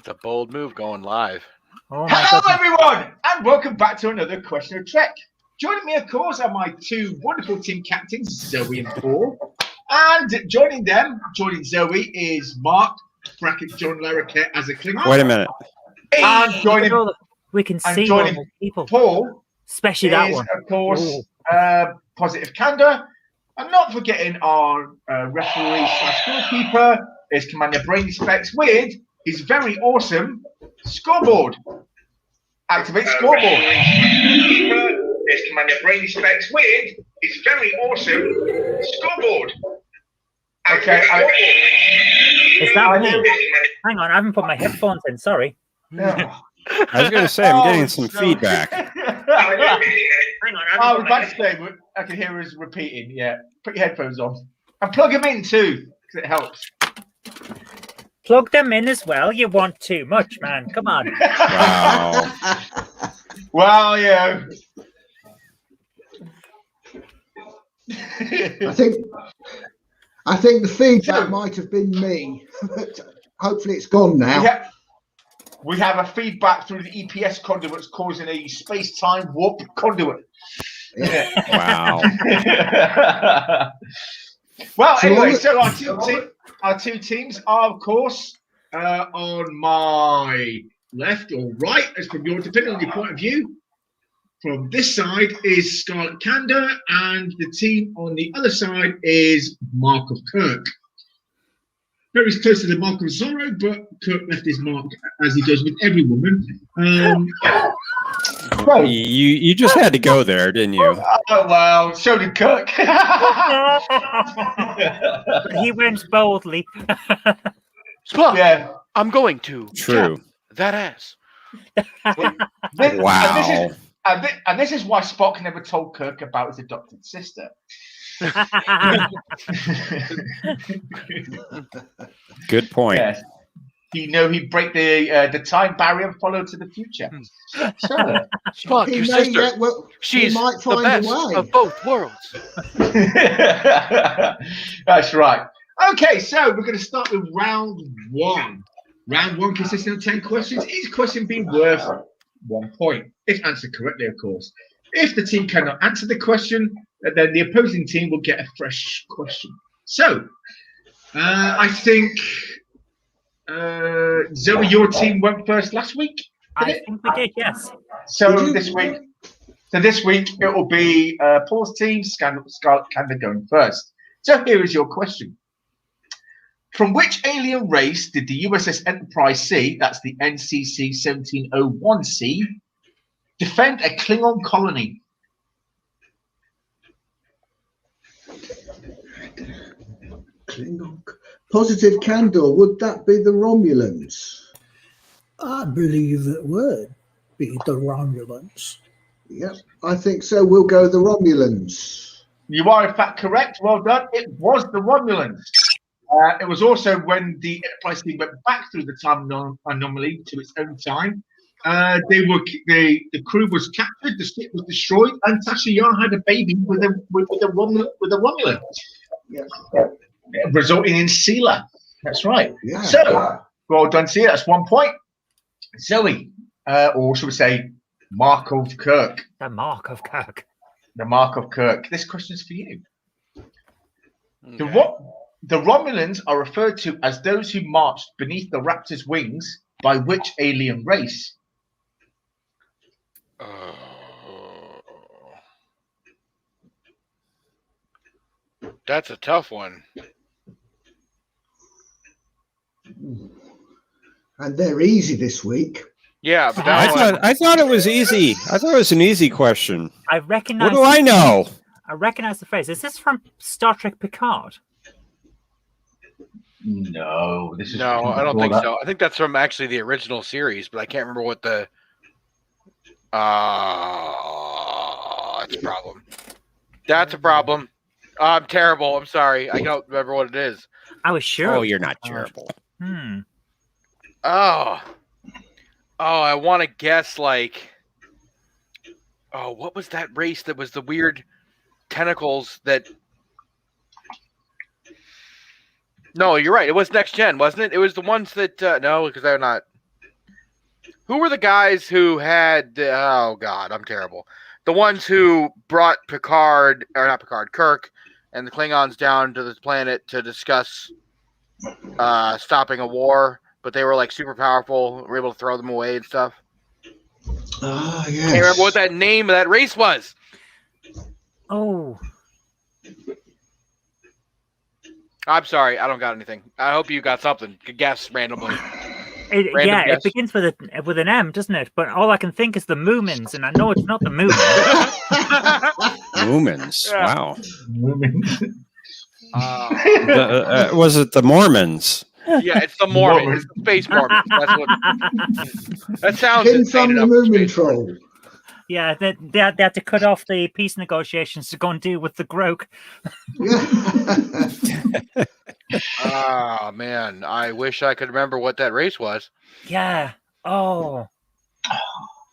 It's a bold move going live. Oh my Hello, goodness. everyone, and welcome back to another Question of Trek. Joining me, of course, are my two wonderful team captains, Zoe and Paul. And joining Zoe is Mark, bracket John Larroquette as a Klingon. Wait a minute. And joining We can and see joining normal people, Paul especially that is, one. of course, Positive Candor. And not forgetting our referee / scorekeeper is Commander Brainy Specs with his very awesome scoreboard. Activate scoreboard. Is Commander Brainy Specs with his very awesome scoreboard. Okay, Is that me? Hang on, I haven't put my headphones in. Sorry. I was going to say, I'm getting some feedback. Hang on, I I haven't was put my about to say, I can hear us repeating. Yeah, put your headphones on and plug them in too, because it helps. Plug them in as well. You want too much, man. Come on. Wow. Well, yeah. I think the feedback might have been me, but hopefully it's gone now. We have a feedback through the EPS conduits causing a space-time warp conduit. Wow. Well, So anyway, all so our two teams are, of course, on my left or right, as from your, depending on your point of view. From this side is Scarlet Candor, and the team on the other side is Mark of Kirk. Very close to the mark of Zorro, but Kirk left his mark, as he does with every woman. Well, you just had to go there, didn't you? Oh, well, so did Kirk. He went boldly. Spock, Yeah. I'm going to. True. tap that ass. Wow. And this is why Spock never told Kirk about his adopted sister. Good point. Yes. He'd break the time barrier and follow to the future. So, Spock, He your may sister. yet- well, he She's might the find a best way. of both worlds. that's right. Okay, so we're going to start with round one. Round one consisting of 10 questions. Each question being worth 1 point, if answered correctly, of course. If the team cannot answer the question, then the opposing team will get a fresh question. So, I think, Zoe, your team went first last week. I think we did, yes. So this week it will be Paul's team, Scarlet Candor going first. So here is your question. From which alien race did the USS Enterprise C, that's the NCC 1701C, defend a Klingon colony? Klingon. Positive Candor, would that be the Romulans? I believe it would be the Romulans. Yep, I think so. We'll go the Romulans. You are in fact correct. Well done. It was the Romulans. It was also when the Enterprise team went back through the time anomaly to its own time. The crew was captured, the ship was destroyed, and Tasha Yar had a baby with a Romulan. Yes. Resulting in Sela. That's right. Yeah. So, well done, Sela. That's 1 point. Zoe, or should we say, Mark of Kirk. The Mark of Kirk. The Mark of Kirk. This question's for you. Okay. The Romulans are referred to as those who marched beneath the Raptor's wings by which alien race? That's a tough one. And they're easy this week. Yeah, but that one, I thought it was easy. I thought it was an easy question. I recognize. What do I know? I recognize the phrase. Is this from Star Trek Picard? No, this is no, I don't think so. I think that's from actually the original series, but I can't remember what the. It's a problem. That's a problem. I'm terrible. I'm sorry. I don't remember what it is. I was sure. Oh, you're not terrible. Oh, I want to guess like. Oh, what was that race that was the weird tentacles that? No, you're right. It was Next Gen, wasn't it? It was the ones that no, because they're not. Who were the guys who had? Oh God, I'm terrible. The ones who brought Kirk, and the Klingons down to this planet to discuss stopping a war, but they were like super powerful. Were able to throw them away and stuff. Ah, Can't yes. remember what that name of that race was. Oh, I'm sorry, I don't got anything. I hope you got something. Could guess randomly. Random yeah, guess. it begins with an M, doesn't it? But all I can think is the Moomins, and I know it's not the Moomins. Lumens. Yeah. Wow. Uh, Was it the Mormons? yeah, it's the Mormons. It's the Space Mormons. That's what. That sounds Him insane from the enough for Moomin Space Troll. Mormons. Yeah, they had to cut off the peace negotiations to go and deal with the Groke. Oh man, I wish I could remember what that race was. Yeah. Oh.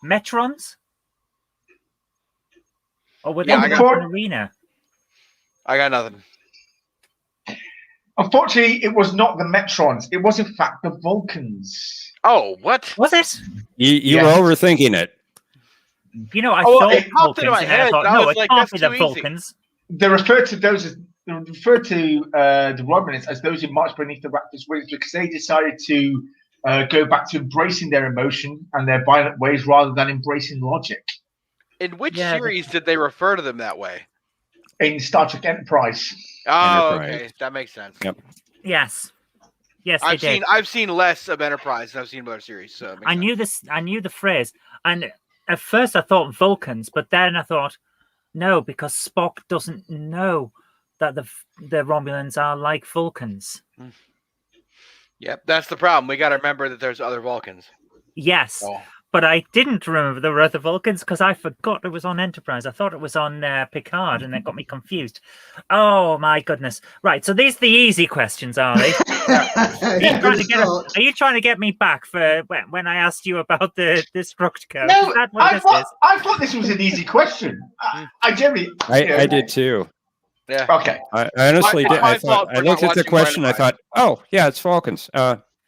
Metrons? Or were they Yeah, I in got- an arena? I got nothing. Unfortunately, it was not the Metrons. It was, in fact, the Vulcans. Oh, what? Was it? You Yes. were overthinking it. You know, I Oh, thought it popped into Vulcans, my and then I head, thought, and I no, was it like, can't that's be the too easy. Vulcans. They refer to those as the Romanists as those who marched beneath the Raptors' wings because they decided to go back to embracing their emotion and their violent ways rather than embracing logic. In which Yeah, series did they refer to them that way? In Star Trek Enterprise, Oh, Enterprise. okay, that makes sense. Yep. Yes. Yes, they did. I've seen less of Enterprise than I've seen other series. So it makes I sense. knew this. I knew the phrase, and at first I thought Vulcans, but then I thought, no, because Spock doesn't know that the Romulans are like Vulcans. Yep, that's the problem. We got to remember that there's other Vulcans. Yes, Oh. but I didn't remember there were other Vulcans because I forgot it was on Enterprise. I thought it was on Picard, and that got me confused. Oh my goodness! Right, so these are the easy questions, are they? Are you trying to get me back for when I asked you about the struct curve? no, Is that what this is? I thought this was an easy question. I generally, I did too. Yeah. Okay, I honestly My did. I fault thought for I looked not at the watching question. I Randomizer. thought, oh yeah, it's Vulcans.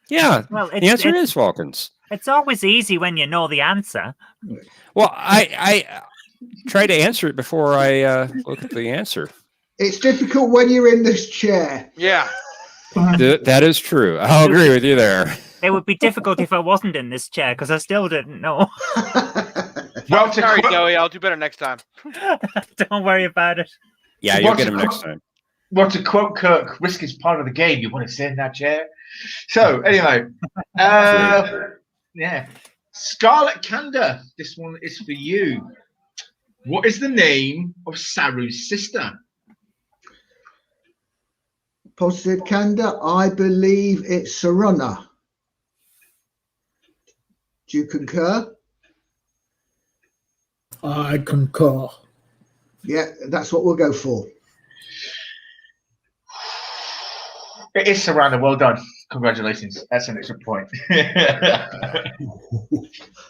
Yeah, Well, the answer is Vulcans. It's always easy when you know the answer. Well, I try to answer it before I look at the answer. It's difficult when you're in this chair. Yeah. That is true. I'll agree with you there. It would be difficult if I wasn't in this chair because I still didn't know. well, to Sorry, quote, Joey. I'll do better next time. Don't worry about it. Yeah, you'll get him next time. to quote Kirk, risk is part of the game. You want to sit in that chair. So anyway, yeah, Scarlet Candor. This one is for you. What is the name of Saru's sister? Positive candor. I believe it's Saruna. Do you concur? I concur. Yeah, that's what we'll go for. It is Sarana. Well done. Congratulations. That's an extra point.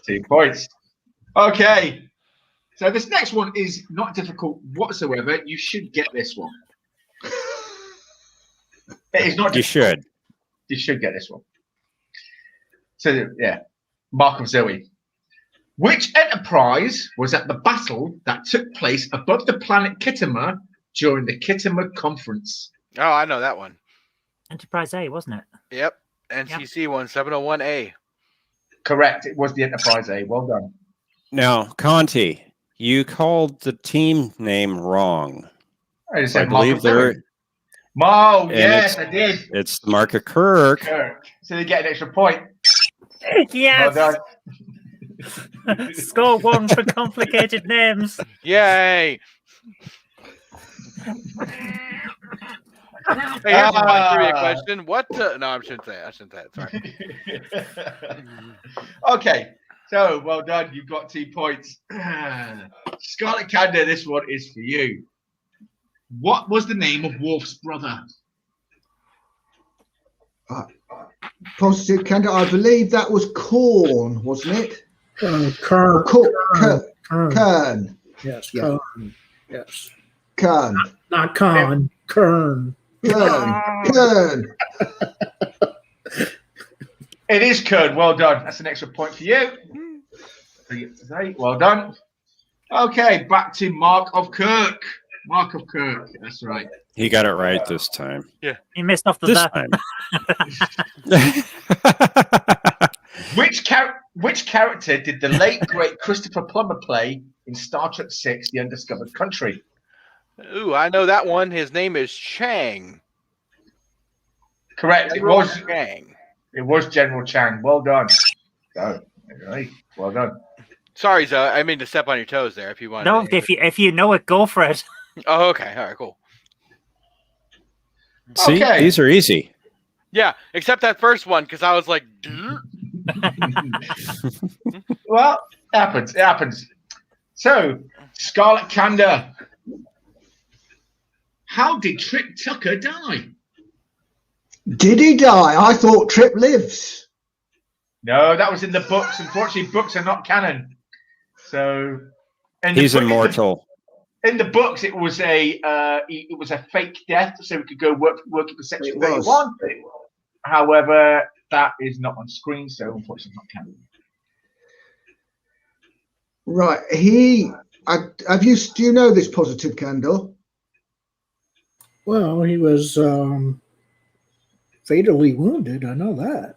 2 points. Okay. So this next one is not difficult whatsoever. You should get this one. It is not You difficult. should. You should get this one. So yeah, Mark of Zoe. Which Enterprise was at the battle that took place above the planet Khitomer during the Khitomer Conference? Oh, I know that one. Enterprise A, wasn't it? Yep. NCC 1701A. Correct. It was the Enterprise A. Well done. Now, Conti, you called the team name wrong. I just I said Mark believe of Zoe. they're Oh, And yes, I did. it's the Mark of Kirk. Kirk. So they get an extra point. Yes. Well done. Score 1 for complicated names. Yay! Hey, here's a fun trivia question. What? No, I shouldn't say it. I shouldn't say it. Sorry. Okay, so well done. You've got 2 points. Scarlet Candor, this one is for you. What was the name of Worf's brother? Positive candor. I believe that was Korn, wasn't it? Kern. Kern. Yes, Yeah. Kern. Yes. Kern. Not Khan. Kern. Kern. It is Kern. Well done. That's an extra point for you. Well done. Okay, back to Mark of Kirk. Mark of Kirk. That's right. He got it right this time. He missed off the This that. time. Which character did the late great Christopher Plummer play in Star Trek VI: The Undiscovered Country? Ooh, I know that one. His name is Chang. Correct. General Chang. It was General Chang. Well done. So, right. Well done. Sorry, Zoe. I mean to step on your toes there. If you want. No, if you know it, go for it. Oh, okay. All right. Cool. See, Okay. these are easy. Yeah, except that first one because I was like, "Duh." Well, it happens. It happens. So, Scarlet Candor. How did Trip Tucker die? Did he die? I thought Trip lives. No, that was in the books. Unfortunately, books are not canon. So, He's immortal. In the books, it was a fake death, so he could go work for Section 31. However, that is not on screen, so unfortunately, not canon. Right. Do you know this positive candle? Well, he was fatally wounded. I know that.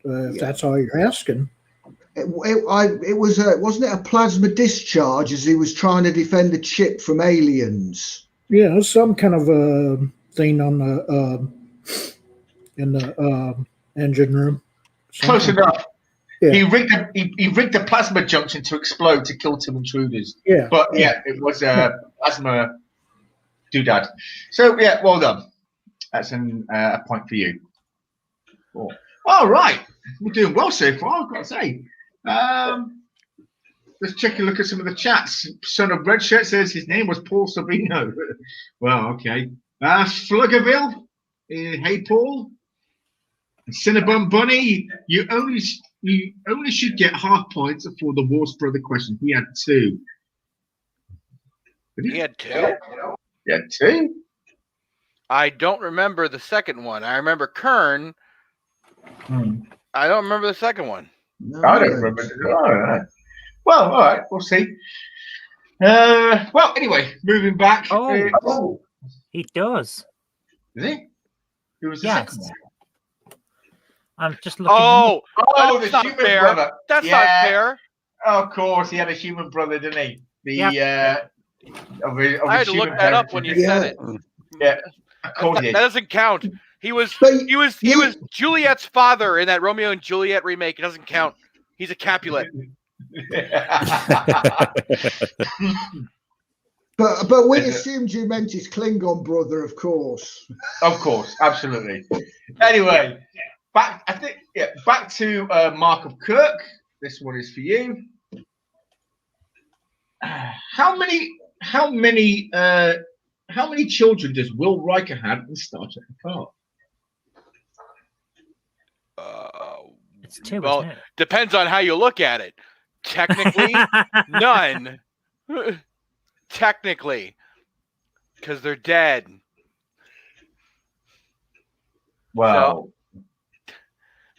If that's all you're asking. Wasn't it a plasma discharge as he was trying to defend the ship from aliens? Yeah, some kind of a thing on the in the engine room. Close enough. Yeah. He rigged the plasma junction to explode to kill two intruders. Yeah. But yeah, it was a plasma doodad. So yeah, well done. That's a point for you. Cool. All right, we're doing well so far, I've got to say. Let's check a look at some of the chats. Son of Red Shirt says his name was Paul Sabino. Well, okay. Fluggerville, hey Paul. Cinnabon Bunny, you only should get half points for the War's Brother question. He had 2. He had 2. He had 2. I don't remember the second one. I remember Kern. I don't remember the second one. No, I don't remember. All right. Well, all right. We'll see. Well, anyway, moving back. Oh. He does. Is he? Who was the Yes. second one? I'm just looking. Oh, Oh, that's the not human fair. brother. That's Yeah. not fair. Of course, he had a human brother, didn't he? I had to look that up when you said it. Yeah, of course That he did. doesn't count. He was But Juliet's father in that Romeo and Juliet remake. It doesn't count. He's a Capulet. But we assumed you meant his Klingon brother, of course. Of course, absolutely. Anyway, back to Mark of Kirk. This one is for you. How many children does Will Riker have in Star Trek Picard? It's 2, Well, isn't it? depends on how you look at it. Technically, none. Technically, because they're dead. Wow.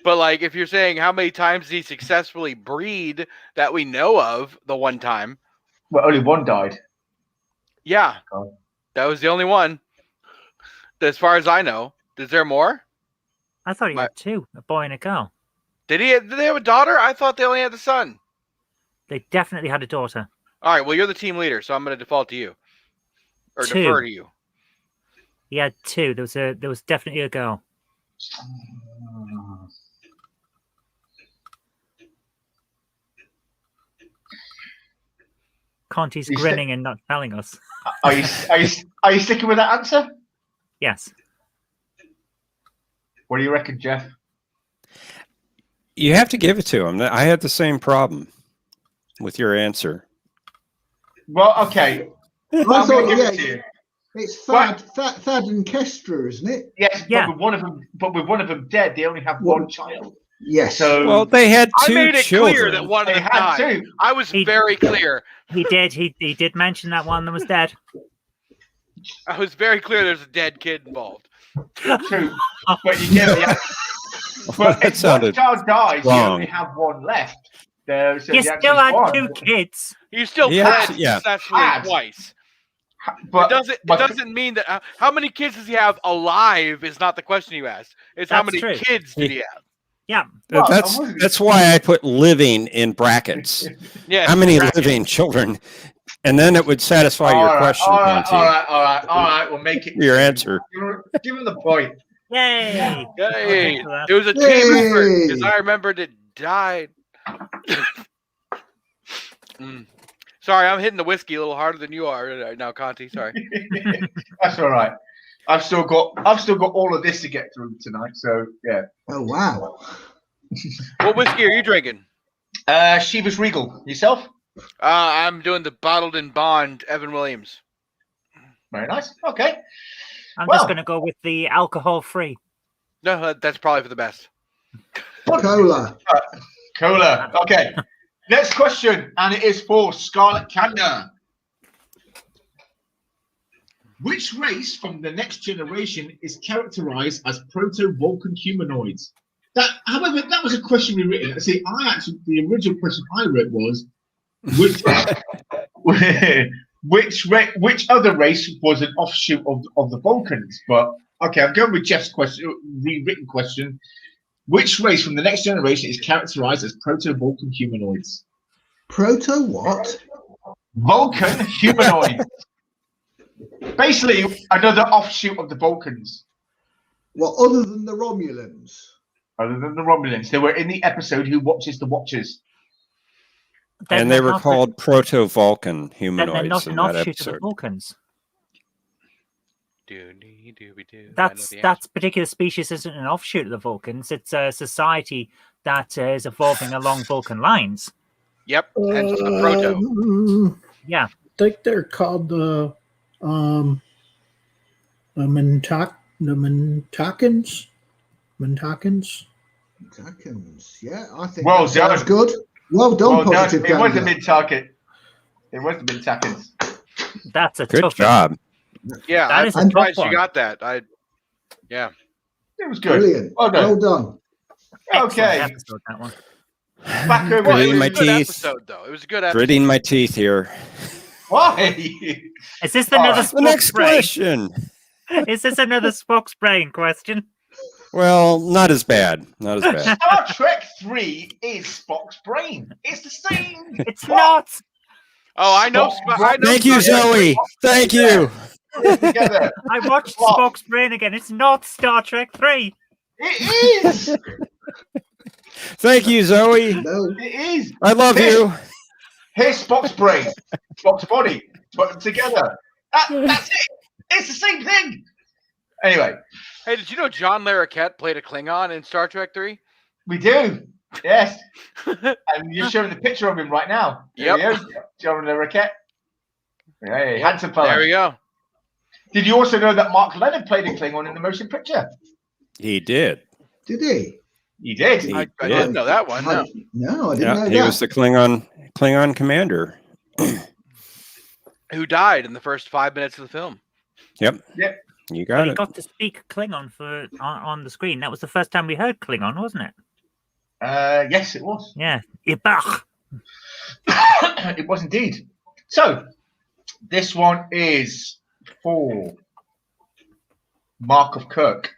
But like, if you're saying how many times did he successfully breed that we know of, the one time, Well, only one died. yeah, Oh. that was the only one. As far as I know, is there more? I thought he had 2, a boy and a girl. Did they have a daughter? I thought they only had the son. They definitely had a daughter. All right, well, you're the team leader, so I'm going to default to you, or 2. defer to you. He had 2. There was definitely a girl. Conti's You grinning and not telling us. Are you sticking with that answer? Yes. What do you reckon, Jeff? You have to give it to him. I had the same problem with your answer. Well, okay. I I'm thought, gonna give yeah, it to you. it's Thad and Kestra, isn't it? Yes, Yeah. but with one of them dead, they only have one child. Yes. So Well, they had I 2 made it children. clear that one of they them had died. 2. I was He- very clear. He did. He did mention that one that was dead. I was very clear there's a dead kid involved. True. But you get the Well, But that if one sounded child dies, you wrong. only have one left. There, so You the answer still is had one. 2 kids. You still Yeah, bred yeah. successfully Had. twice. But It doesn't mean that how many kids does he have alive is not the question you asked. It's how That's many true. kids did he have? Yeah. Well, That's I wasn't- that's why I put living in brackets. Yeah. How many brackets. living children? And then it would satisfy your question, all right, Monty. all right. We'll make it. Your answer. Give him the point. Yay. Yay. thanks for that. It was a team Yay. effort because I remembered it died. Sorry, I'm hitting the whiskey a little harder than you are right now, Conti. Sorry. That's all right. I've still got all of this to get through tonight. So yeah. Oh wow. What whiskey are you drinking? Chivas Regal. Yourself? I'm doing the bottled in bond Evan Williams. Very nice. Okay. I'm Well- just going to go with the alcohol-free. No, that's probably for the best. Cola. Cola. Okay. Next question, and it is for Scarlett Kanda. Which race from the next generation is characterized as proto-Vulcan humanoids? However, that was a question we written. See, the original question I wrote was, which other race was an offshoot of the Vulcans? But okay, I'm going with Jeff's question, rewritten question. Which race from the next generation is characterized as proto-Vulcan humanoids? Proto what? Vulcan humanoids. Basically, another offshoot of the Vulcans. Well, other than the Romulans. Other than the Romulans. They were in the episode Who Watches the Watchers. Then And they they're were not called proto-Vulcan Then they're humanoids not in an that offshoot of the episode. Vulcans. Do-dee-doo-be-doo. I know That's the answer. that particular species isn't an offshoot of the Vulcans. It's a society that is evolving along Vulcan lines. Yep. Hence the proto. Yeah. I think they're called the Mintakans. Mintakans. Yeah, I think Well that sounds done. good. Well done, Well done. Positive It was the Gander. mid-target. It was the mid-tackers. That's a Good tough job. Yeah, That I'm is a surprised tough you one. got that. Yeah. It was good. Brilliant. Well done. Well done. Excellent Okay. episode, that one. Back over Well, it Gritting was my a good teeth. episode, though. It was a good episode. Gritting my teeth here. Why? Is this All another right. The next Spock's brain? question. Is this another Spock's brain question? Well, not as bad. Not as bad. Star Trek 3 is Spock's brain. It's the same. It's not. Oh, I know. I know Thank you, Star Trek. Zoe. Thank you. Together. I watched What? Spock's brain again. It's not Star Trek 3. It is. Thank you, Zoe. No. It is. I love you. Here's Spock's brain, Spock's body. Put them together. That's it. It's the same thing. Anyway, Hey, did you know John Larroquette played a Klingon in Star Trek 3? we do. Yes. And you're showing the picture of him right now. There Yep. he is, John Larroquette. Hey, handsome fella. There we go. Did you also know that Mark Lennon played a Klingon in the motion picture? He did. Did he? He did. He I did. didn't know that one. No. No, I didn't Yeah, know he that. was the Klingon commander. Who died in the first 5 minutes of the film? Yep. Yep. You But got he it. got to speak Klingon on the screen. That was the first time we heard Klingon, wasn't it? Yes, it was. Yeah. Ibach. It was indeed. So, this one is for Mark of Kirk.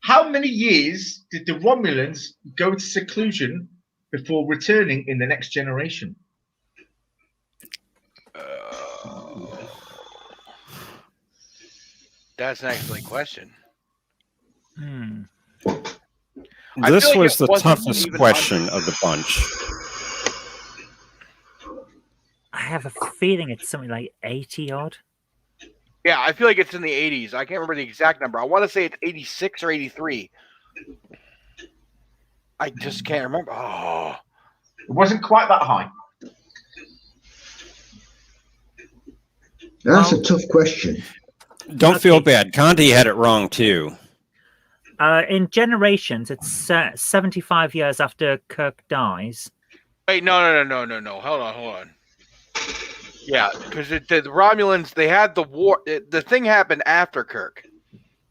How many years did the Romulans go to seclusion before returning in the next generation? That's an excellent question. Hmm. I This feel like was it the wasn't toughest even question of the bunch. I have a feeling it's something like 80 odd. Yeah, I feel like it's in the 80s. I can't remember the exact number. I want to say it's 86 or 83. I just can't remember. Oh, It wasn't quite that high. That's a tough question. Don't feel Okay. bad. Conti had it wrong too. In Generations, it's 75 years after Kirk dies. wait, no. Hold on. Yeah, because the Romulans, they had the war. The thing happened after Kirk.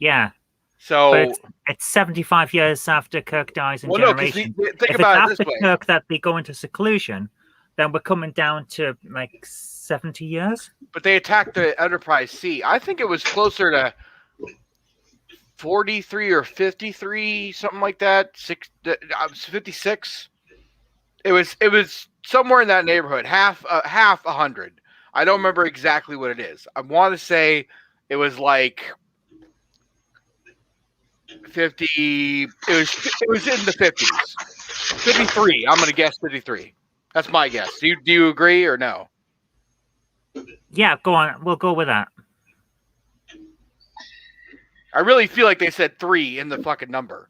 Yeah. So But it's 75 years after Kirk dies in well, no, because Generation. think If about it's it this after way. Kirk that they go into seclusion, then we're coming down to like 70 years. But they attacked the Enterprise C. I think it was closer to 43 or 53, something like that. 56. It was somewhere in that neighborhood, half 100. I don't remember exactly what it is. I want to say it was like 50. It was in the 50s. 53. I'm gonna guess 53. That's my guess. Do you agree or no? Yeah, go on. We'll go with that. I really feel like they said 3 in the fucking number.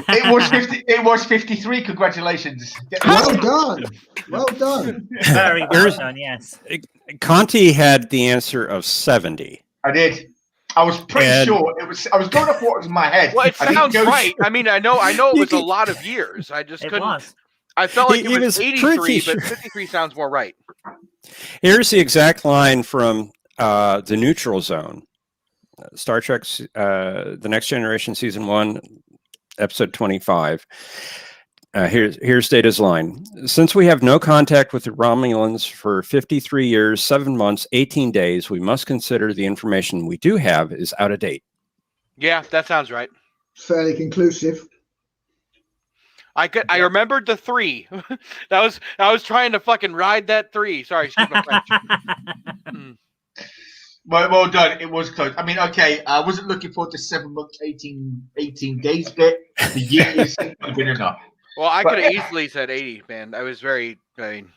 It was 50. It was 53. Congratulations. Well done. Well done. Very well done, yes. Conti had the answer of 70. I did. I was pretty And- sure it was. I was going off what was in my head. Well, it I didn't sounds go- right. I mean, I know it You was a can- lot of years. I just It couldn't. was. I felt like He it was was 83, pretty but sure. 53 sounds more right. Here's the exact line from the Neutral Zone, Star Trek, The Next Generation, Season 1, Episode 25. Here's Data's line. Since we have no contact with the Romulans for 53 years, 7 months, 18 days, we must consider the information we do have is out of date. Yeah, that sounds right. Fairly conclusive. I remembered the 3. I was trying to fucking ride that 3. Sorry, excuse my French. Well done. It was close. I mean, okay. I wasn't looking forward to 7 months, 18 days bit. The years would have been enough. Well, I But- could have easily said 80, man. I was very. I mean,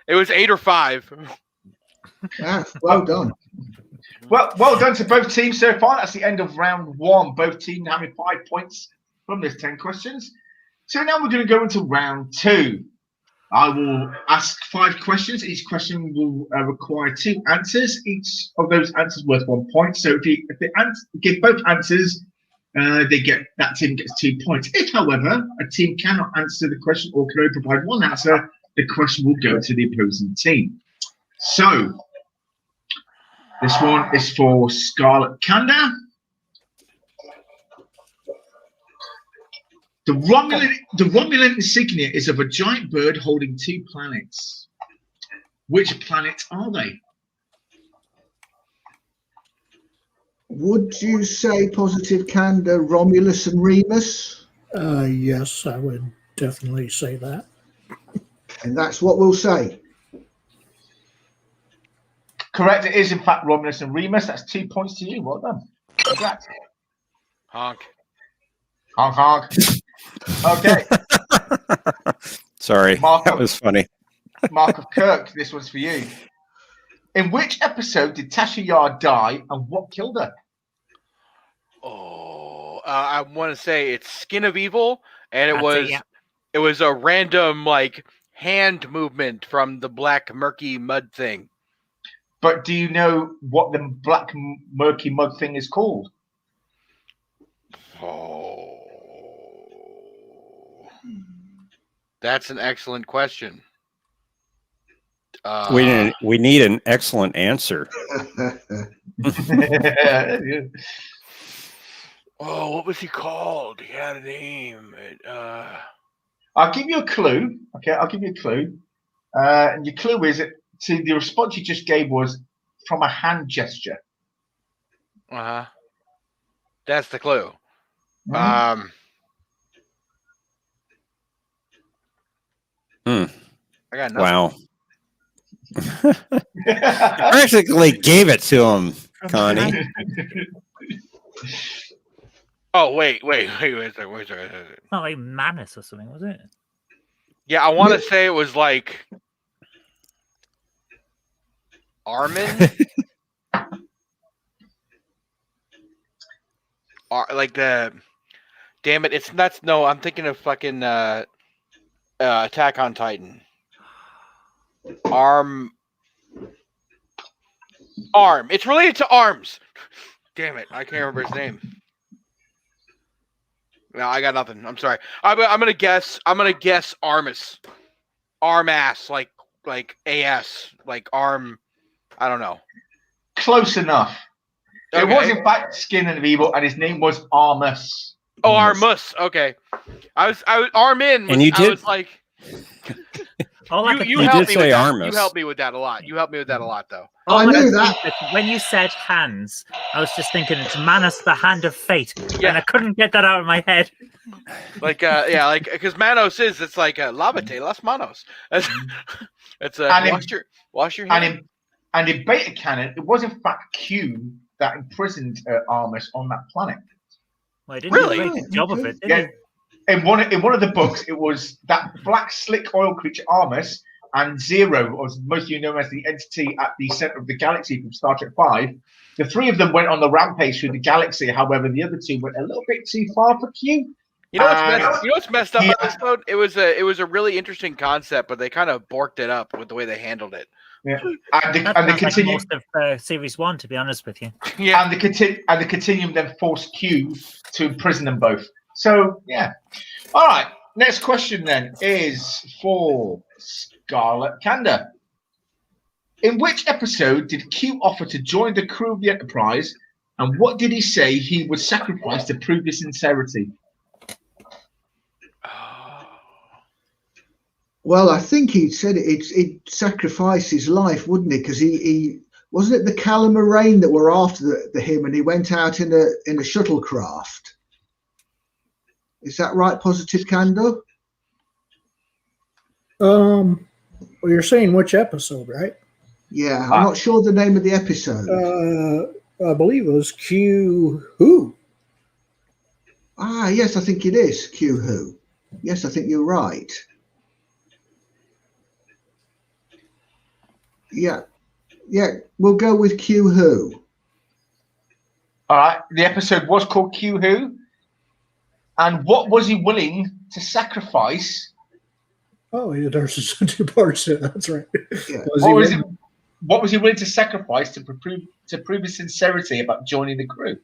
it was 8 or 5. Yeah, well done. Well done to both teams so far. That's the end of round 1. Both teams having 5 points from this 10 questions. So now we're going to go into round 2. I will ask 5 questions. Each question will require 2 answers. Each of those answers worth 1 point. So if they give both answers, that team gets 2 points. If, however, a team cannot answer the question or can only provide 1 answer, the question will go to the opposing team. So this one is for Scarlet Kanda. The Romulan insignia is of a giant bird holding 2 planets. Which planets are they? Would you say positive Canda, Romulus and Remus? Yes, I would definitely say that. And that's what we'll say. Correct. It is in fact Romulus and Remus. That's 2 points to you. Well done. Congrats. Honk. Honk honk. Okay, Sorry, Mark- that was funny. Mark of Kirk. This one's for you. In which episode did Tasha Yar die, and what killed her? Oh, I want to say it's Skin of Evil, and That's it, yeah. it was a random like hand movement from the black murky mud thing. But do you know what the black murky mud thing is called? Oh, that's an excellent question. We need an excellent answer. Oh, what was he called? He had a name. I'll give you a clue. Okay, I'll give you a clue. And your clue is the response you just gave was from a hand gesture. Uh-huh. That's the clue. Mhm. I got nothing. Wow. Practically gave it to him, Connie. Oh, wait a second. It's not like Manus or something, was it? Yeah, I want to say it was like Armin. Like the damn it, I'm thinking of fucking Attack on Titan. Arm. It's related to arms. Damn it, I can't remember his name. No, I got nothing. I'm sorry. I'm gonna guess. Armus. Arm ass, like AS, like arm. I don't know. Close enough. It was in fact Skin of Evil, and his name was Armus. Oh, Armus. Okay. I was Armin. And you I did- was like, All I could you think- did helped me say with that. Armus. You helped me with that a lot. You helped me with that a lot, though. all I I knew could that. think is when you said hands, I was just thinking it's Manus, the hand of fate, Yeah. and I couldn't get that out of my head. Like, because Manos it's like Lavate las manos. It's And in- wash your And hands. in beta canon, it was in fact Q that imprisoned Armus on that planet. Well, I didn't Really? do a very good job of it, did Yeah. he? In one of the books, it was that black slick oil creature Armus and Zero, or most of you know as the entity at the center of the galaxy from Star Trek V. The three of them went on the rampage through the galaxy. However, the other two went a little bit too far for Q. You know what's messed up Yeah. on this mode? It was a really interesting concept, but they kind of borked it up with the way they handled it. And That the sounds like continuum, most of Series 1, to be honest with you. Yeah. and the continuum then forced Q to imprison them both. So yeah. All right. Next question then is for Scarlet Candor. In which episode did Q offer to join the crew of the Enterprise, and what did he say he would sacrifice to prove his sincerity? Well, I think he said he'd sacrifice his life, wouldn't he? Because he wasn't it the Calamarain that were after him, and he went out in a shuttlecraft. Is that right, Positive Candor? Well, you're saying which episode, right? Yeah, I'm not sure the name of the episode. I believe it was Q Who. Yes, I think it is Q Who. Yes, I think you're right. Yeah, we'll go with Q Who. All right. The episode was called Q Who. And what was he willing to sacrifice? Oh, yeah, there's two parts to it. That's right. Yeah. What was he willing to sacrifice to prove his sincerity about joining the crew?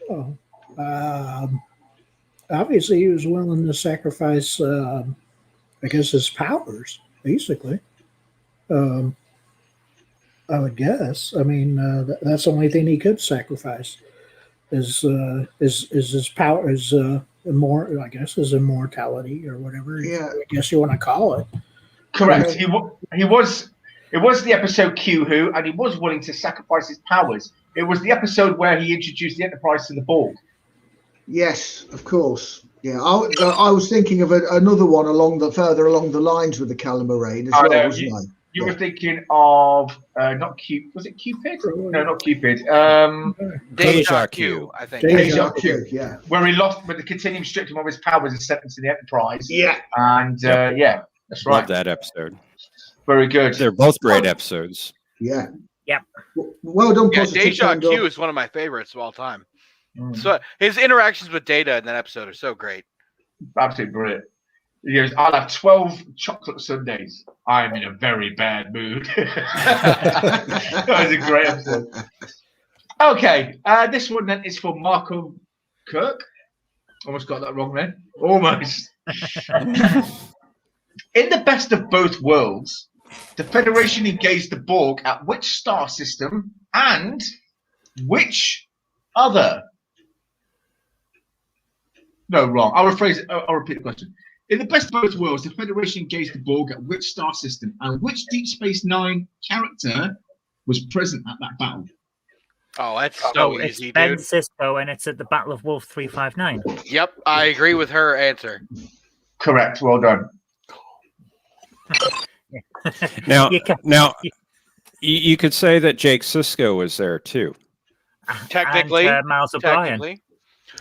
Oh, obviously, he was willing to sacrifice, I guess, his powers, basically. I would guess. I mean, that's the only thing he could sacrifice is his power, his his immortality or whatever. Yeah. I guess you want to call it. Correct. It was the episode Q Who, and he was willing to sacrifice his powers. It was the episode where he introduced the Enterprise to the Borg. Yes, of course. Yeah, I was thinking of another one further along the lines with the Calamarain as well, wasn't I? You were thinking of not Cupid. Was it Cupid? No, not Cupid. Deja Q, I think. Deja Q, yeah. Where he lost, where the Continuum stripped him of his powers and sent him to the Enterprise. Yeah. And that's right. Love that episode. Very good. They're both great episodes. Yeah. Yep. Well done, Yeah, Positive Deja Candor. Q is one of my favorites of all time. Mm. So his interactions with Data in that episode are so great. Absolutely brilliant. He goes, I'll have 12 chocolate sundaes. I'm in a very bad mood. That was a great episode. Okay, this one then is for Marco Kirk. Almost got that wrong then. Almost. In the best of both worlds, the Federation engaged the Borg at which star system and which other? No, wrong. I'll repeat the question. In the best of both worlds, the Federation engaged the Borg at which star system and which Deep Space Nine character was present at that battle? Oh, that's So so it's easy, Ben dude. Sisko, and it's at the Battle of Wolf 359. Yep, I agree with her answer. Correct. Well done. Now, You can- you could say that Jake Sisko was there too. Technically, and, Miles O'Brien. technically.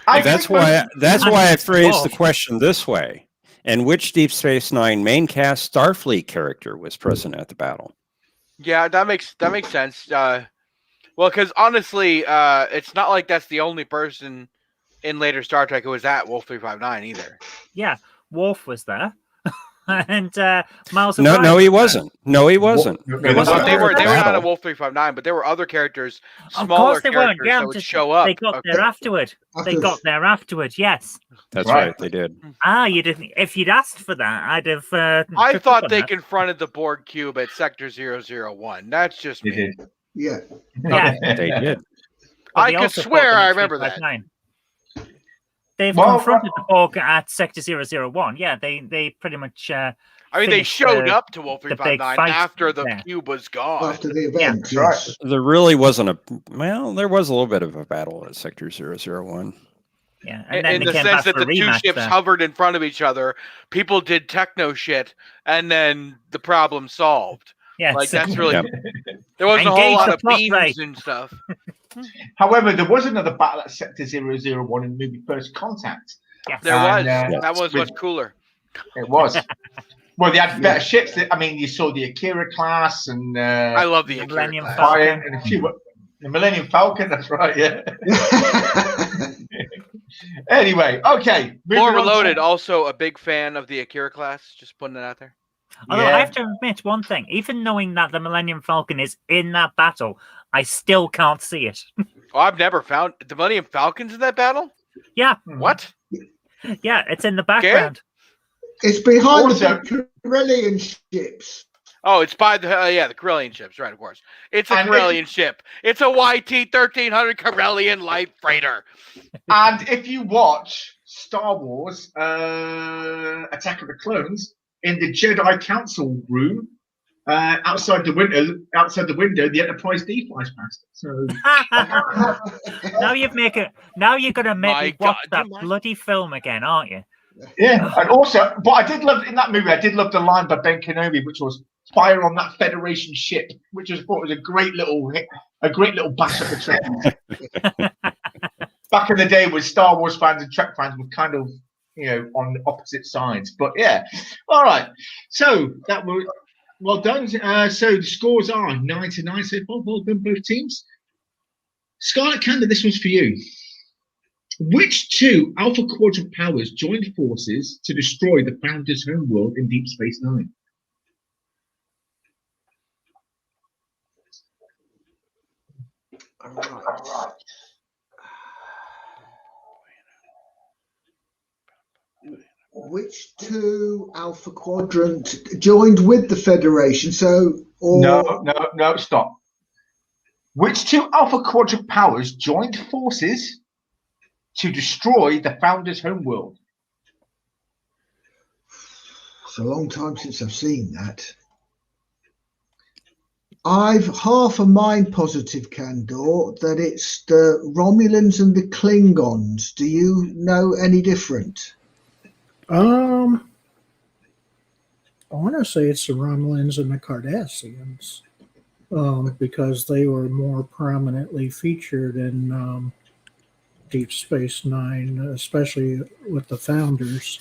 That's why I phrased the question this way. And which Deep Space Nine main cast Starfleet character was present at the battle? Yeah, that makes sense. Well, because honestly, it's not like that's the only person in later Star Trek who was at Wolf 359 either. Yeah, Worf was there. And Miles No, O'Brien. he wasn't. No, he wasn't. They He wasn't They there were at the not battle. at Wolf 359, but there were other characters, Of smaller course they weren't. characters Yeah, that would show up. They got there afterward. They got there afterward. Yes. That's Right. right. They did. You didn't. If you'd asked for that, I'd have. I picked up thought on they that. confronted the Borg cube at Sector 001. That's just They me. did. Yeah. Yeah. They did. But I they could also swear fought them I in remember that. 359. They've Well, confronted the Borg at Sector 001. Yeah, they pretty much. I mean, they finished showed the- up to Wolf big 359 fight after the there. cube was gone. After the event, That's right. yes. There really wasn't a there was a little bit of a battle at Sector 001. Yeah, and then In they the came sense back that for a the two rematch ships there. hovered in front of each other, people did techno shit, and then the problem solved. Yeah, Like so- that's really Yep. there wasn't a whole Engage lot the of plot, beams Ray. and stuff. However, there was another battle at Sector 001 in the movie First Contact. yes. There And, was that was with- much cooler. It was. Well, they had better Yeah. ships. I mean, you saw the Akira class and I love the The Akira Millennium class. Falcon. Fire and a few. The Millennium Falcon. That's right. Yeah. Anyway, okay. moving More on to- Reloaded, also a big fan of the Akira class. Just putting it out there. Although Yeah. I have to admit one thing, even knowing that the Millennium Falcon is in that battle, I still can't see it. Oh, I've never found the Millennium Falcons in that battle. Yeah, What? yeah, it's in the background. It's behind Also- the Corellian ships. Oh, it's by the the Corellian ships, right? Of course, it's a And Corellian ship. It's a YT 1300 Corellian light freighter. And if you watch Star Wars Attack of the Clones in the Jedi Council room, outside the window, the Enterprise D flies past. So Now you're gonna make My me watch God, that you might- bloody film again, aren't you? yeah, and also, but I did love in that movie. I did love the line by Ben Kenobi, which was "Fire on that Federation ship," which was thought was a great little bash at the Trekkies. Back in the day, when Star Wars fans and Trek fans were kind of on the opposite sides. But yeah, all right. So that was well done. So the scores are 9-9 so far. Well done, both teams. Scarlet Candor, this one's for you. Which two Alpha Quadrant powers joined forces to destroy the Founder's homeworld in Deep Space Nine? All right. Which two Alpha Quadrant joined with the Federation? No, stop. Which two Alpha Quadrant powers joined forces to destroy the Founder's homeworld? It's a long time since I've seen that. I've half a mind positive, Candor, that it's the Romulans and the Klingons. Do you know any different? I want to say it's the Romulans and the Cardassians, because they were more prominently featured in Deep Space Nine, especially with the Founders.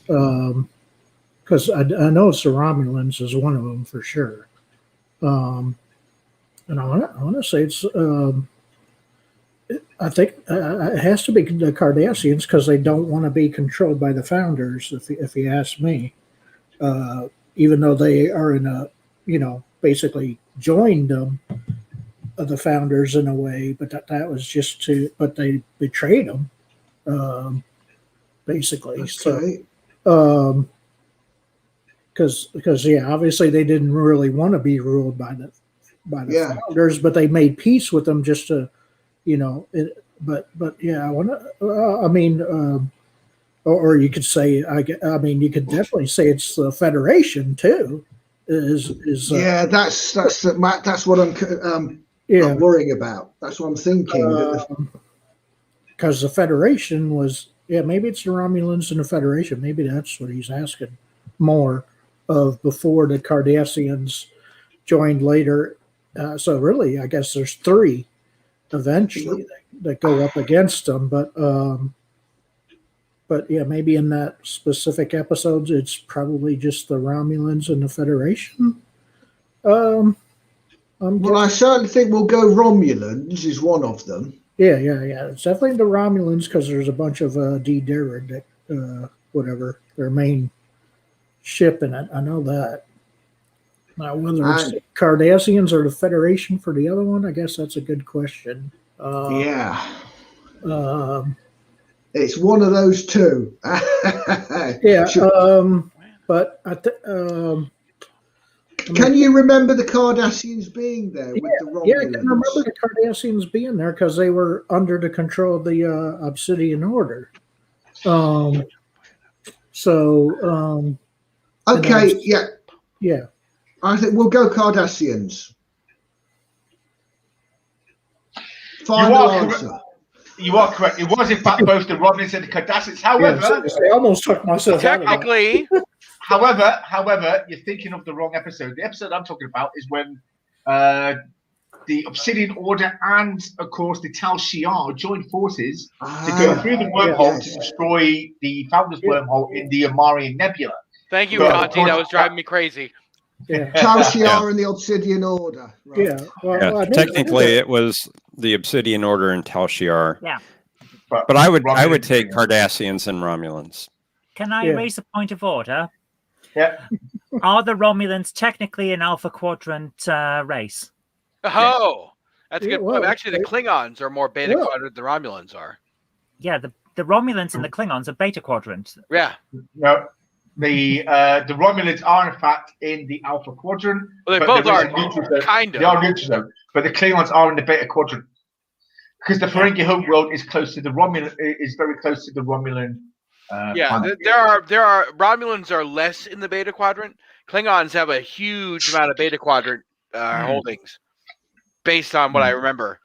Because I know it's the Romulans is one of them for sure. And I want to say it's. I think it has to be the Cardassians because they don't want to be controlled by the Founders. If you ask me, even though they are in a, basically joined them, the Founders in a way, but that was just but they betrayed them, basically. Okay. So, because obviously they didn't really want to be ruled by the Yeah. Founders, but they made peace with them just to. But yeah, I want to. Or you could say, you could definitely say it's the Federation too. Yeah, that's what I'm worrying about. That's what I'm thinking. Because the Federation was, maybe it's the Romulans and the Federation. Maybe that's what he's asking more of before the Cardassians joined later. So really, I guess there's three eventually that go up against them, but yeah, maybe in that specific episodes it's probably just the Romulans and the Federation. Well, I certainly think we'll go Romulans is one of them. Yeah, it's definitely the Romulans because there's a bunch of D Derrid, whatever their main ship in it. I know that. Now, whether it's the Cardassians or the Federation for the other one, I guess that's a good question. Yeah. It's one of those two. Yeah. Sure. But Can you remember the Cardassians being there with the Romulans? Yeah, I can remember the Cardassians being there because they were under the control of the Obsidian Order. Okay, yeah. Yeah. I think we'll go Cardassians. Final answer. You are correct. It was in fact both the Romulans and the Cardassians. However, I almost took myself out of that. Technically, However, you're thinking of the wrong episode. The episode I'm talking about is when the Obsidian Order and, of course, the Tal Shiar joined forces to go through the wormhole to destroy the Founder's wormhole in the Amarian Nebula. thank you, But, Conti. That was driving me crazy. Yeah. Tal Shiar and the Obsidian Order. Right. Yeah. Well, I knew Technically, it was the Obsidian Order and Tal Shiar. Yeah. But I would Romulans- take Cardassians and Romulans. Can I Yeah. raise a point of order? Yeah. Are the Romulans technically an Alpha Quadrant race? Oh, that's a Yeah, good well, point. Actually, the Klingons are more beta well. quadrant than the Romulans are. Yeah, the Romulans and the Klingons are Beta Quadrant. Yeah. No, the Romulans are in fact in the Alpha Quadrant. Well, they but both there is are, a neutral zone. kind They are of. neutral zone, but the Klingons are in the Beta Quadrant because the Ferengi homeworld is close to the Romulan. Is very close to the Romulan. Yeah, planet. there are Romulans are less in the beta quadrant. Klingons have a huge amount of beta quadrant holdings, based on what I remember.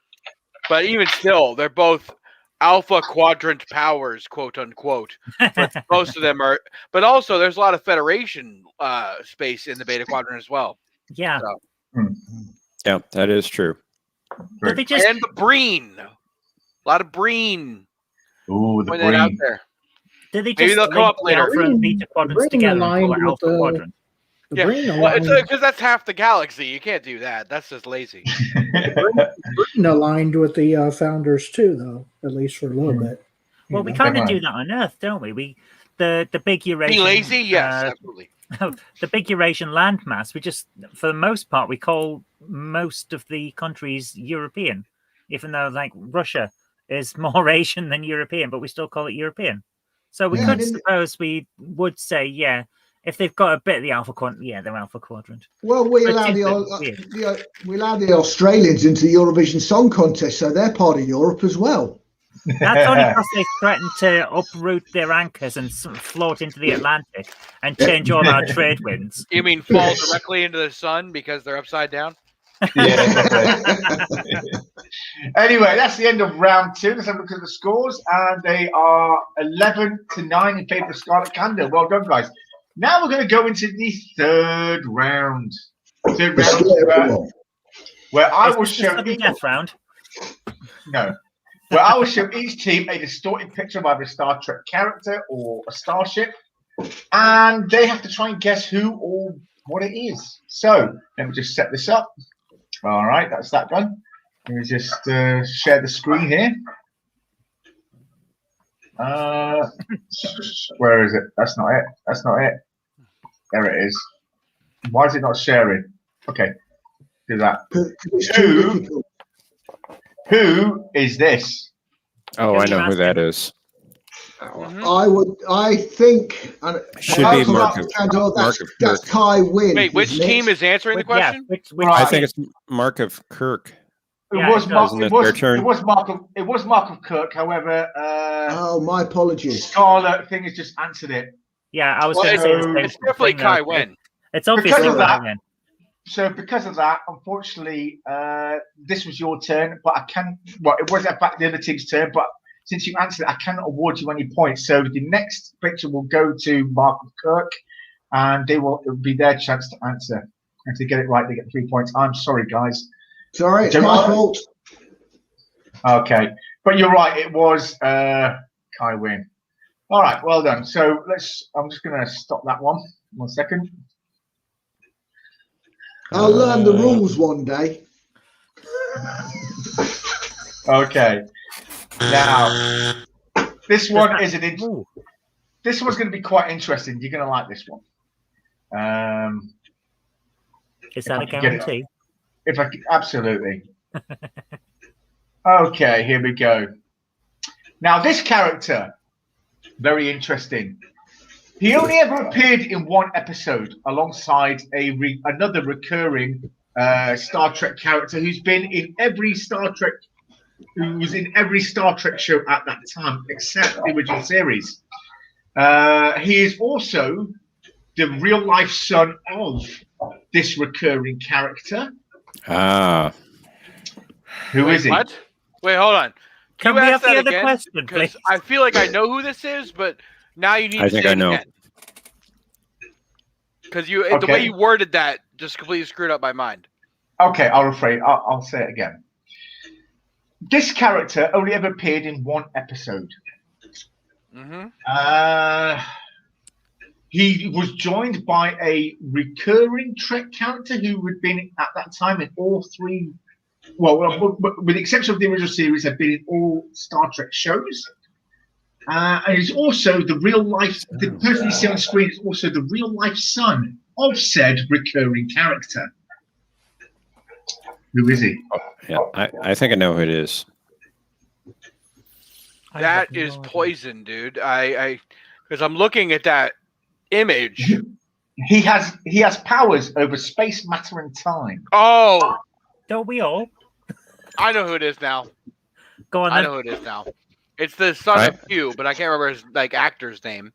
But even still, they're both Alpha Quadrant powers, quote unquote. But most of them are. But also, there's a lot of Federation space in the beta quadrant as well. Yeah. Yeah, that is true. But they just And the Breen, a lot of Breen. Ooh, the Put that out Breen. there. did they Maybe just they'll come link up the later. Alpha and Beta Quadrants Brain together and call aligned it with Alpha the- Quadrant? The Yeah, brain well, aligned, because that's half the galaxy. You can't do that. That's just lazy. brain aligned with the founders too, though, at least for a little bit. Well, we know. kind of Come do on. that on Earth, don't we? The big Eurasian Be lazy? Yes, uh, absolutely. the big Eurasian landmass. We just, for the most part, we call most of the countries European, even though like Russia is more Asian than European, but we still call it European. So we Yeah, could and in- suppose we would say, yeah, if they've got a bit of the Alpha Quadrant, yeah, they're Alpha Quadrant. Well, we But allow it's the, a bit weird. we allow the Australians into the Eurovision Song Contest, so they're part of Europe as well. That's only because they threatened to uproot their anchors and float into the Atlantic and change all our trade winds. You mean fall directly into the sun because they're upside down? Anyway, that's the end of round 2. Let's have a look at the scores, and they are 11-9 in favour of Scarlet Candor. Well done, guys. Now we're going to go into the third round. Third The round scary one. where I Is will this the show sudden death round? where I will show each team a distorted picture of either a Star Trek character or a starship, and they have to try and guess who or what it is. So let me just set this up. All right, that's that done. Let me just share the screen here. Where is it? That's not it. That's not it. There it is. Why is it not sharing? Okay, do that. It's too Who? difficult. Who is this? Oh, I know who that is. I think. And Should be I'll Mark come of- up and Mark of that's Kirk. Kai Wynn. Wait, which isn't it? team is answering the question? which Right. I think it's Mark of Kirk. It Yeah, was it Mark. does. It Isn't it their was. turn? It was Mark. It was Mark of Kirk. However, Oh, my apologies. Scarlet thing has just answered it. Yeah, I was Well, going to say the same It's definitely thing, though. Kai Wen. It's obviously Because of Kai that- Wen. So because of that, unfortunately, this was your turn. But I can. Well, it was in fact the other team's turn. But since you answered it, I cannot award you any points. So the next picture will go to Mark of Kirk, and it will be their chance to answer. And if they get it right, they get 3 points. I'm sorry, guys. Sorry, it's Gemma? my fault. Okay, but you're right. It was Kai Wynn. All right, well done. So I'm just going to stop that one. 1 second. I'll learn the rules one day. Okay. Now, this one is Ooh, this one's going to be quite interesting. You're going to like this one. is that a I can get it. guarantee? Absolutely. Okay, here we go. Now, this character, very interesting. He only ever appeared in one episode alongside another recurring Star Trek character who's been in every Star Trek, who was in every Star Trek show at that time, except the original series. He is also the real life son of this recurring character. Ah, Who is he? What? Wait, hold on. Can You we ask have the that other again? question, 'Cause please? I feel like I know who this is, but now you need I to think say I it know. again. Because the way Okay. you worded that just completely screwed up my mind. Okay, I'll refrain. I'll say it again. This character only ever appeared in one episode. Mm-hmm. He was joined by a recurring Trek character who had been at that time in all three. Well, with the exception of the original series, had been in all Star Trek shows. And he's also the real life. The person you see on screen is also the real life son of said recurring character. Who is he? yeah. I think I know who it is. I That have no is idea. poison, dude. Because I'm looking at that image. He has powers over space, matter, and time. Oh, Don't we all? I know who it is now. Go on I then. know who it is now. It's the son Right. of Q, but I can't remember his actor's name.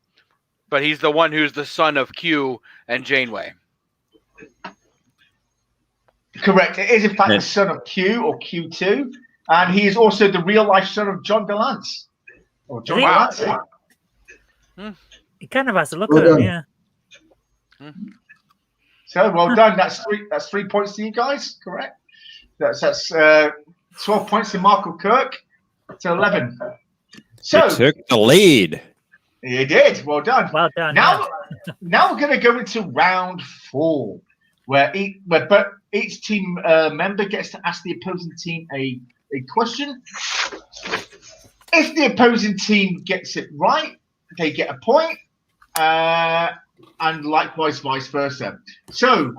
But he's the one who's the son of Q and Janeway. Correct. It is in fact Yeah. the son of Q or Q2, and he is also the real life son of John DeLance. Or John Wow. DeLance. He kind of has a look Well at him, done. yeah. So well done. That's 3 points to you guys. Correct. That's 12 points to Michael Kirk to 11. So You took the lead. you did. Well done. Well done. Now we're going to go into round 4, where each team member gets to ask the opposing team a question. If the opposing team gets it right, they get a point, and likewise vice versa. So,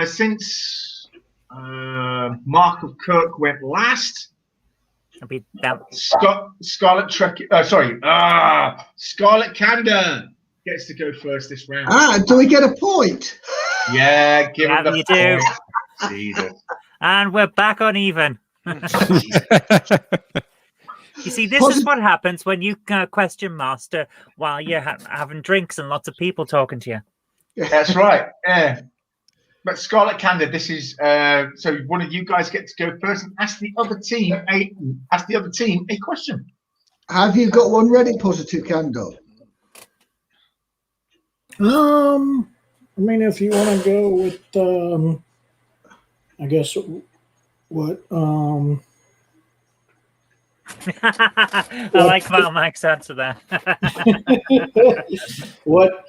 since Mark of Kirk went last, I'll be that. Scarlet Candor gets to go first this round. Do we get a point? Yeah, give Yeah, him the you do. point. Jesus. And we're back on even. You see, this is what happens when you question Master while you're having drinks and lots of people talking to you. That's right. Yeah. But Scarlet Candor, this is so one of you guys get to go first and ask the other team a question. Have you got one ready, Positive Candor? I mean, if you want to go with, I guess, what, I like Valmac's answer there. what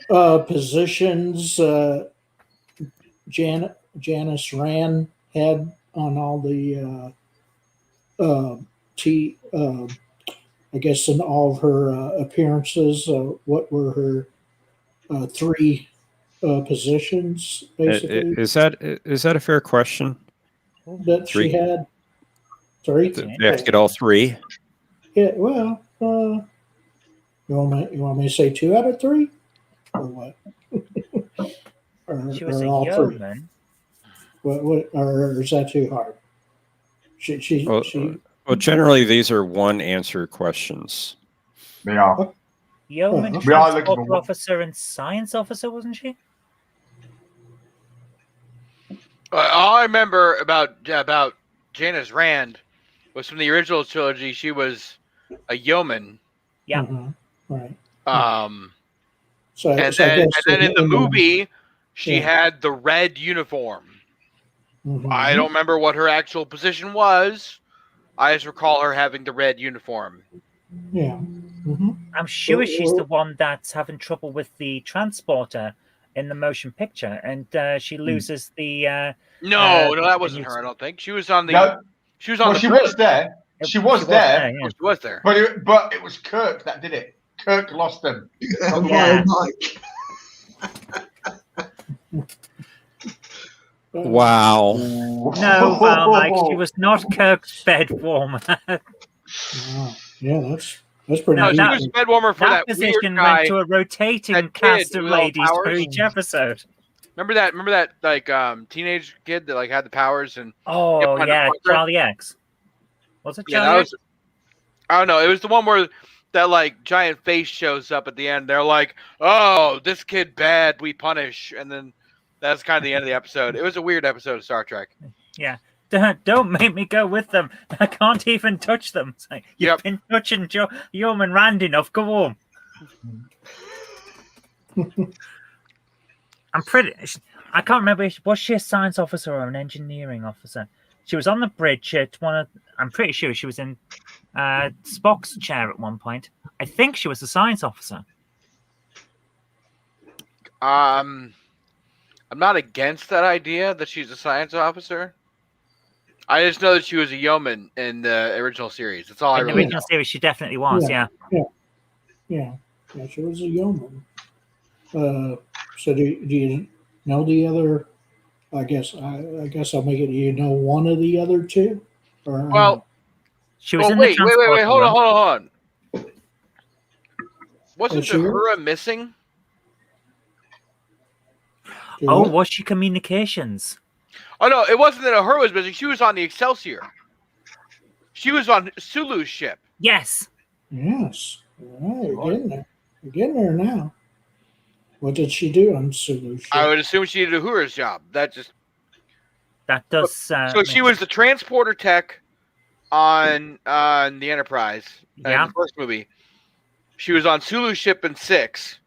positions Janice Rand had on all the I guess in all of her appearances, what were her 3 positions basically Is that a fair question? that three. she had? 3. They have to get all 3. Yeah, well, you want me to say 2 out of 3, or what? She was a all 3? yeoman. What? Or is that too hard? She. Well, generally these are one answer questions. They are. Yeoman, We are looking transport for- officer, and science officer, wasn't she? All I remember about Janice Rand was from the original trilogy. She was a yeoman. Yeah. Mhm, right. Hmm. So, And I then guess in the in movie, she Yeah. had the red uniform. Mhm. I don't remember what her actual position was. I just recall her having the red uniform. Yeah. hmm I'm sure she's the one that's having trouble with the transporter in the motion picture, and she loses the. No, that and wasn't you- her. I don't think she was on the. No, She was on well, the. she was there. She was there, yeah. She was there. but it was Kirk that did it. Kirk lost them. Yeah. Mike. Wow. No, well, Mike, she was not Kirk's bed warmer. Wow. Yeah, that's That's pretty No, neat. she was bed warmer for That that position weird guy. went to a rotating that cast kid of with all ladies for powers. each episode. Remember that like teenage kid that like had the powers and Oh on the yeah, front. Charlie X. Was it yeah, Charlie that X? was. I don't know. It was the one where that like giant face shows up at the end. They're like, "Oh, this kid bad, we punish," and then that's kind of the end of the episode. It was a weird episode of Star Trek. Yeah. Don't make me go with them. I can't even touch them. It's like, you've Yep. been touching Yeoman Rand enough. Go home. I can't remember. Was she a science officer or an engineering officer? She was on the bridge at I'm pretty sure she was in Spock's chair at one point. I think she was a science officer. I'm not against that idea that she's a science officer. I just know that she was a yeoman in the original series. That's all I In the really original know. series, she definitely was. Yeah. Yeah, she was a yeoman. So do you know the other? I guess I'll make it. Do you know one of the other two? Or Well, She was in wait, the wait, transport hold room. on. Wasn't she was? Uhura missing? do you Oh, know? was she communications? Oh no, it wasn't that Uhura was missing. She was on the Excelsior. She was on Sulu's ship. Yes. Yes. All right, you're getting there. You're getting there now. What did she do on Sulu? I would assume she did Uhura's job. That That does. so she was the transporter tech on the Enterprise. Yeah. In the first movie. She was on Sulu's ship in 6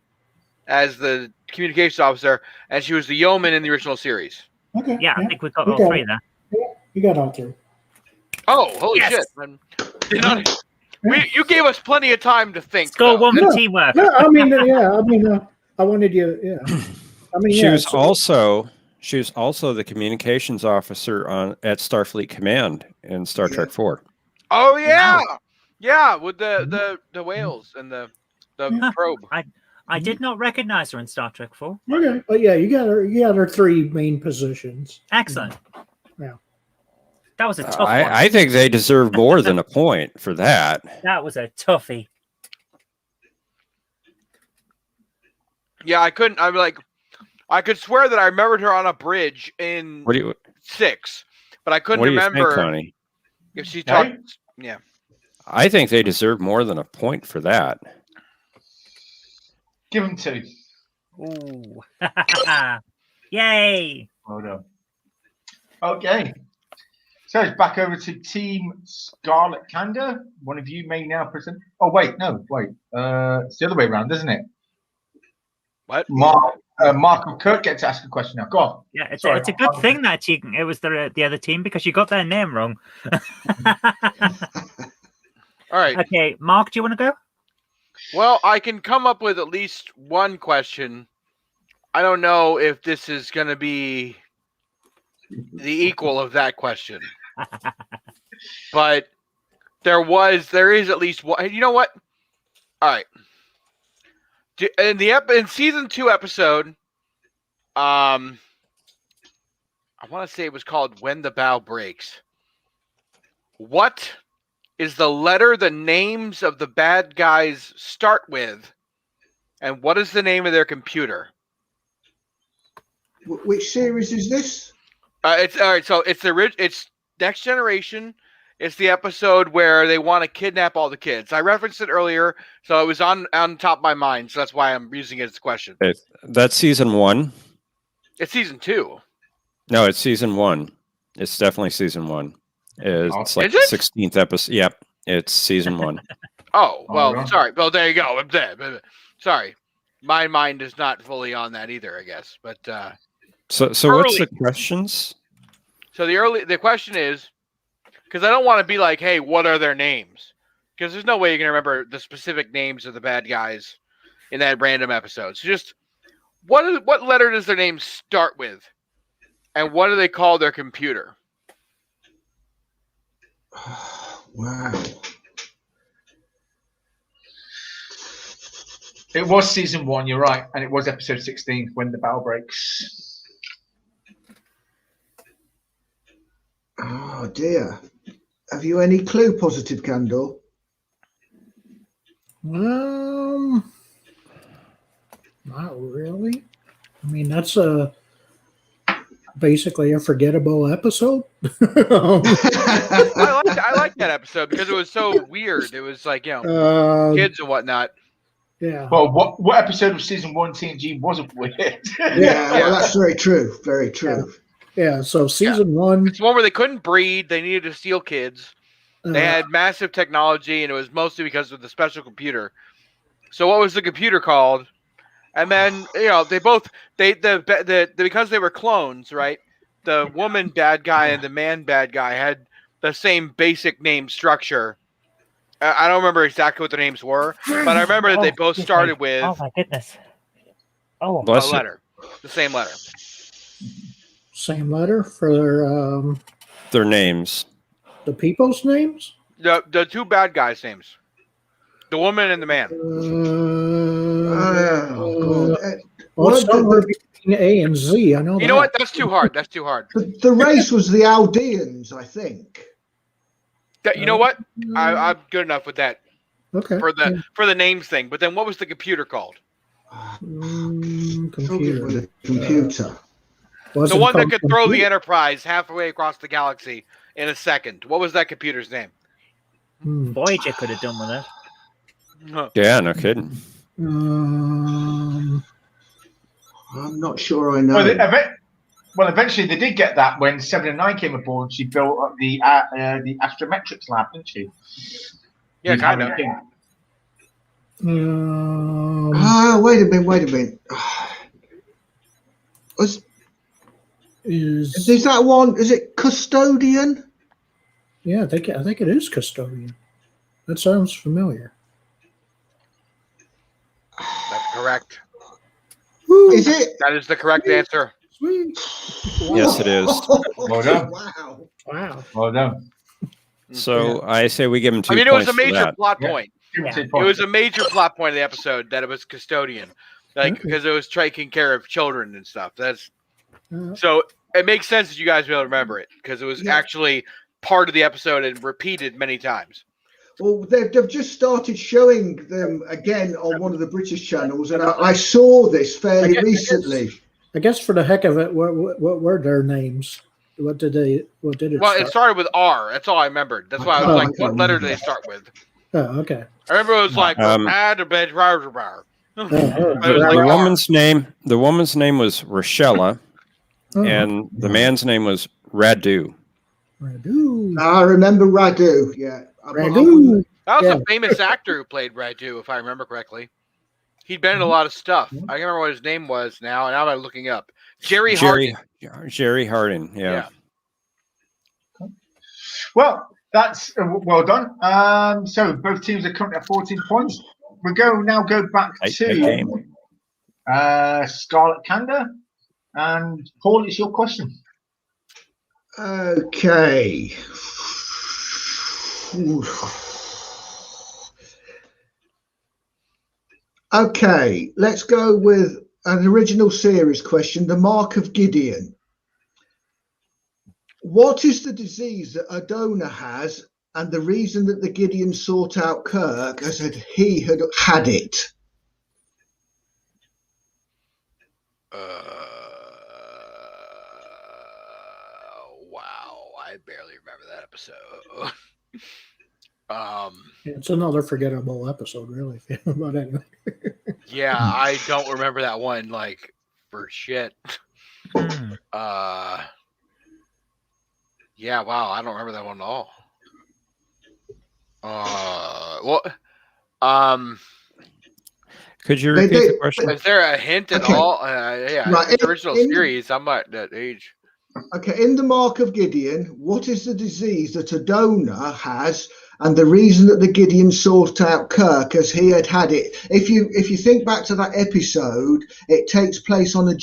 as the communications officer, and she was the yeoman in the original series. Okay. Yeah, I think we've got We all got three it. there. You got all three. Oh, holy Yes. shit! You gave us plenty of time to think. Let's go though. one for No. teamwork. No, I mean, I wanted you. Yeah. I mean, She yeah, was so- also the communications officer at Starfleet Command in Star Trek 4. Oh yeah, yeah, with the whales and the Yeah. probe. I did not recognize her in Star Trek 4. Okay. But yeah, you got her. You got her three main positions. Excellent. Yeah. That was a tough one. I think they deserve more than a point for that. That was a toughie. Yeah, I couldn't. I'm like, I could swear that I remembered her on a bridge in What do you 6, but I couldn't What do you remember think, Connie? if she talked. Hey? Yeah. I think they deserve more than a point for that. Give them 2. Ooh. Yay. Well done. Okay. So it's back over to Team Scarlet Candor. One of you may now present. Oh, wait. No, wait. It's the other way around, isn't it? What? Mark or Kurt get to ask a question now. Go on. Yeah, it's Sorry. a good thing that it was the other team because you got their name wrong. All right. Okay, Mark, do you want to go? Well, I can come up with at least one question. I don't know if this is going to be the equal of that question, but there is at least one. You know what? All right. In season 2 episode, I want to say it was called "When the Bow Breaks." What is the letter the names of the bad guys start with, and what is the name of their computer? Which series is this? It's all right. So it's Next Generation. It's the episode where they want to kidnap all the kids. I referenced it earlier, so it was on top of my mind. So that's why I'm using it as a question. That's season 1. It's season 2. No, it's season 1. It's definitely season 1. It's like Is it? the 16th episode. Yep, it's season 1. Oh well, right. sorry. Well, there you go. Sorry, my mind is not fully on that either. I guess, but So what's Early. the questions? so the question is, because I don't want to be like, hey, what are their names? Because there's no way you're gonna remember the specific names of the bad guys in that random episode. So just what letter does their name start with, and what do they call their computer? Wow. It was season 1, you're right. And it was episode 16, When the Bow Breaks. Oh dear. Have you any clue, Positive Candle? Not really. I mean, that's basically a forgettable episode. I like that episode because it was so weird. It was like, kids and whatnot. Yeah. Well, what episode of season 1 TNG wasn't weird? Yeah, well, that's very true. Very true. Yeah. So season 1. It's one where they couldn't breed. They needed to steal kids. They had massive technology, and it was mostly because of the special computer. So what was the computer called? And then they both because they were clones, right? The woman bad guy and the man bad guy had the same basic name structure. I don't remember exactly what the names were, but I remember that they both started with Oh my goodness. Oh, a letter, the same letter. Same letter for Their names. the people's names. The two bad guys' names, the woman and the man. Well, it's somewhere between A and Z. I know. You know what? That's too hard. That's too hard. The race was the Aldeans, I think. You know what? I'm good enough with that Okay. for the names thing. But then, what was the computer called? Computer. The computer. Was The it one that called could throw the computer? Enterprise halfway across the galaxy in a second. What was that computer's name? Voyager could have done with it. Yeah, no kidding. I'm not sure I know. Well, eventually they did get that when 7 and 9 came aboard. She built up the astrometrics lab, didn't she? Yeah, kind of. Wait a minute. Is that one? Is it Custodian? Yeah, I think it is Custodian. That sounds familiar. That's correct. Is it? That is the correct answer. Sweet. Yes, it is. Well done. Wow. Wow. Well done. So I say we give him 2 I mean, it was points a for major that. plot Yeah. point. Yeah. It was a major plot point of the episode that it was Custodian, because it was taking care of children and stuff. So it makes sense that you guys will be able to remember it because it was actually part of the episode and repeated many times. Well, they've just started showing them again on one of the British channels, and I saw this fairly recently. I guess for the heck of it, what were their names? What did it Well, start? it started with R. That's all I remembered. That's why I was like, okay. what letter did they start with? Oh, okay. I remember it was like, add a bed, The woman's name was Rochella, and the man's name was Radu. Radu. I remember Radu. Yeah, Radu. That was Yeah. a famous actor who played Radu, if I remember correctly. He'd been in a lot of stuff. I can't remember what his name was now, and now I'm looking up. Jerry Harding. Yeah. Well, that's well done. So both teams are currently at 14 points. We'll now go back Tight to game. Scarlet Canda. And Paul, it's your question. Okay. Okay, let's go with an original series question, the Mark of Gideon. What is the disease that Adona has, and the reason that the Gideon sought out Kirk as he had had it? Wow, I barely remember that episode. It's another forgettable episode, really. But anyway. Yeah, I don't remember that one like for shit. Yeah, wow, I don't remember that one at all. Could you repeat the question? Is there a hint at Okay. all? Yeah, Right, it's the original in- series. I'm not that age. Okay, in the Mark of Gideon, what is the disease that Adona has, and the reason that the Gideon sought out Kirk as he had had it? If you think back to that episode, it takes place on a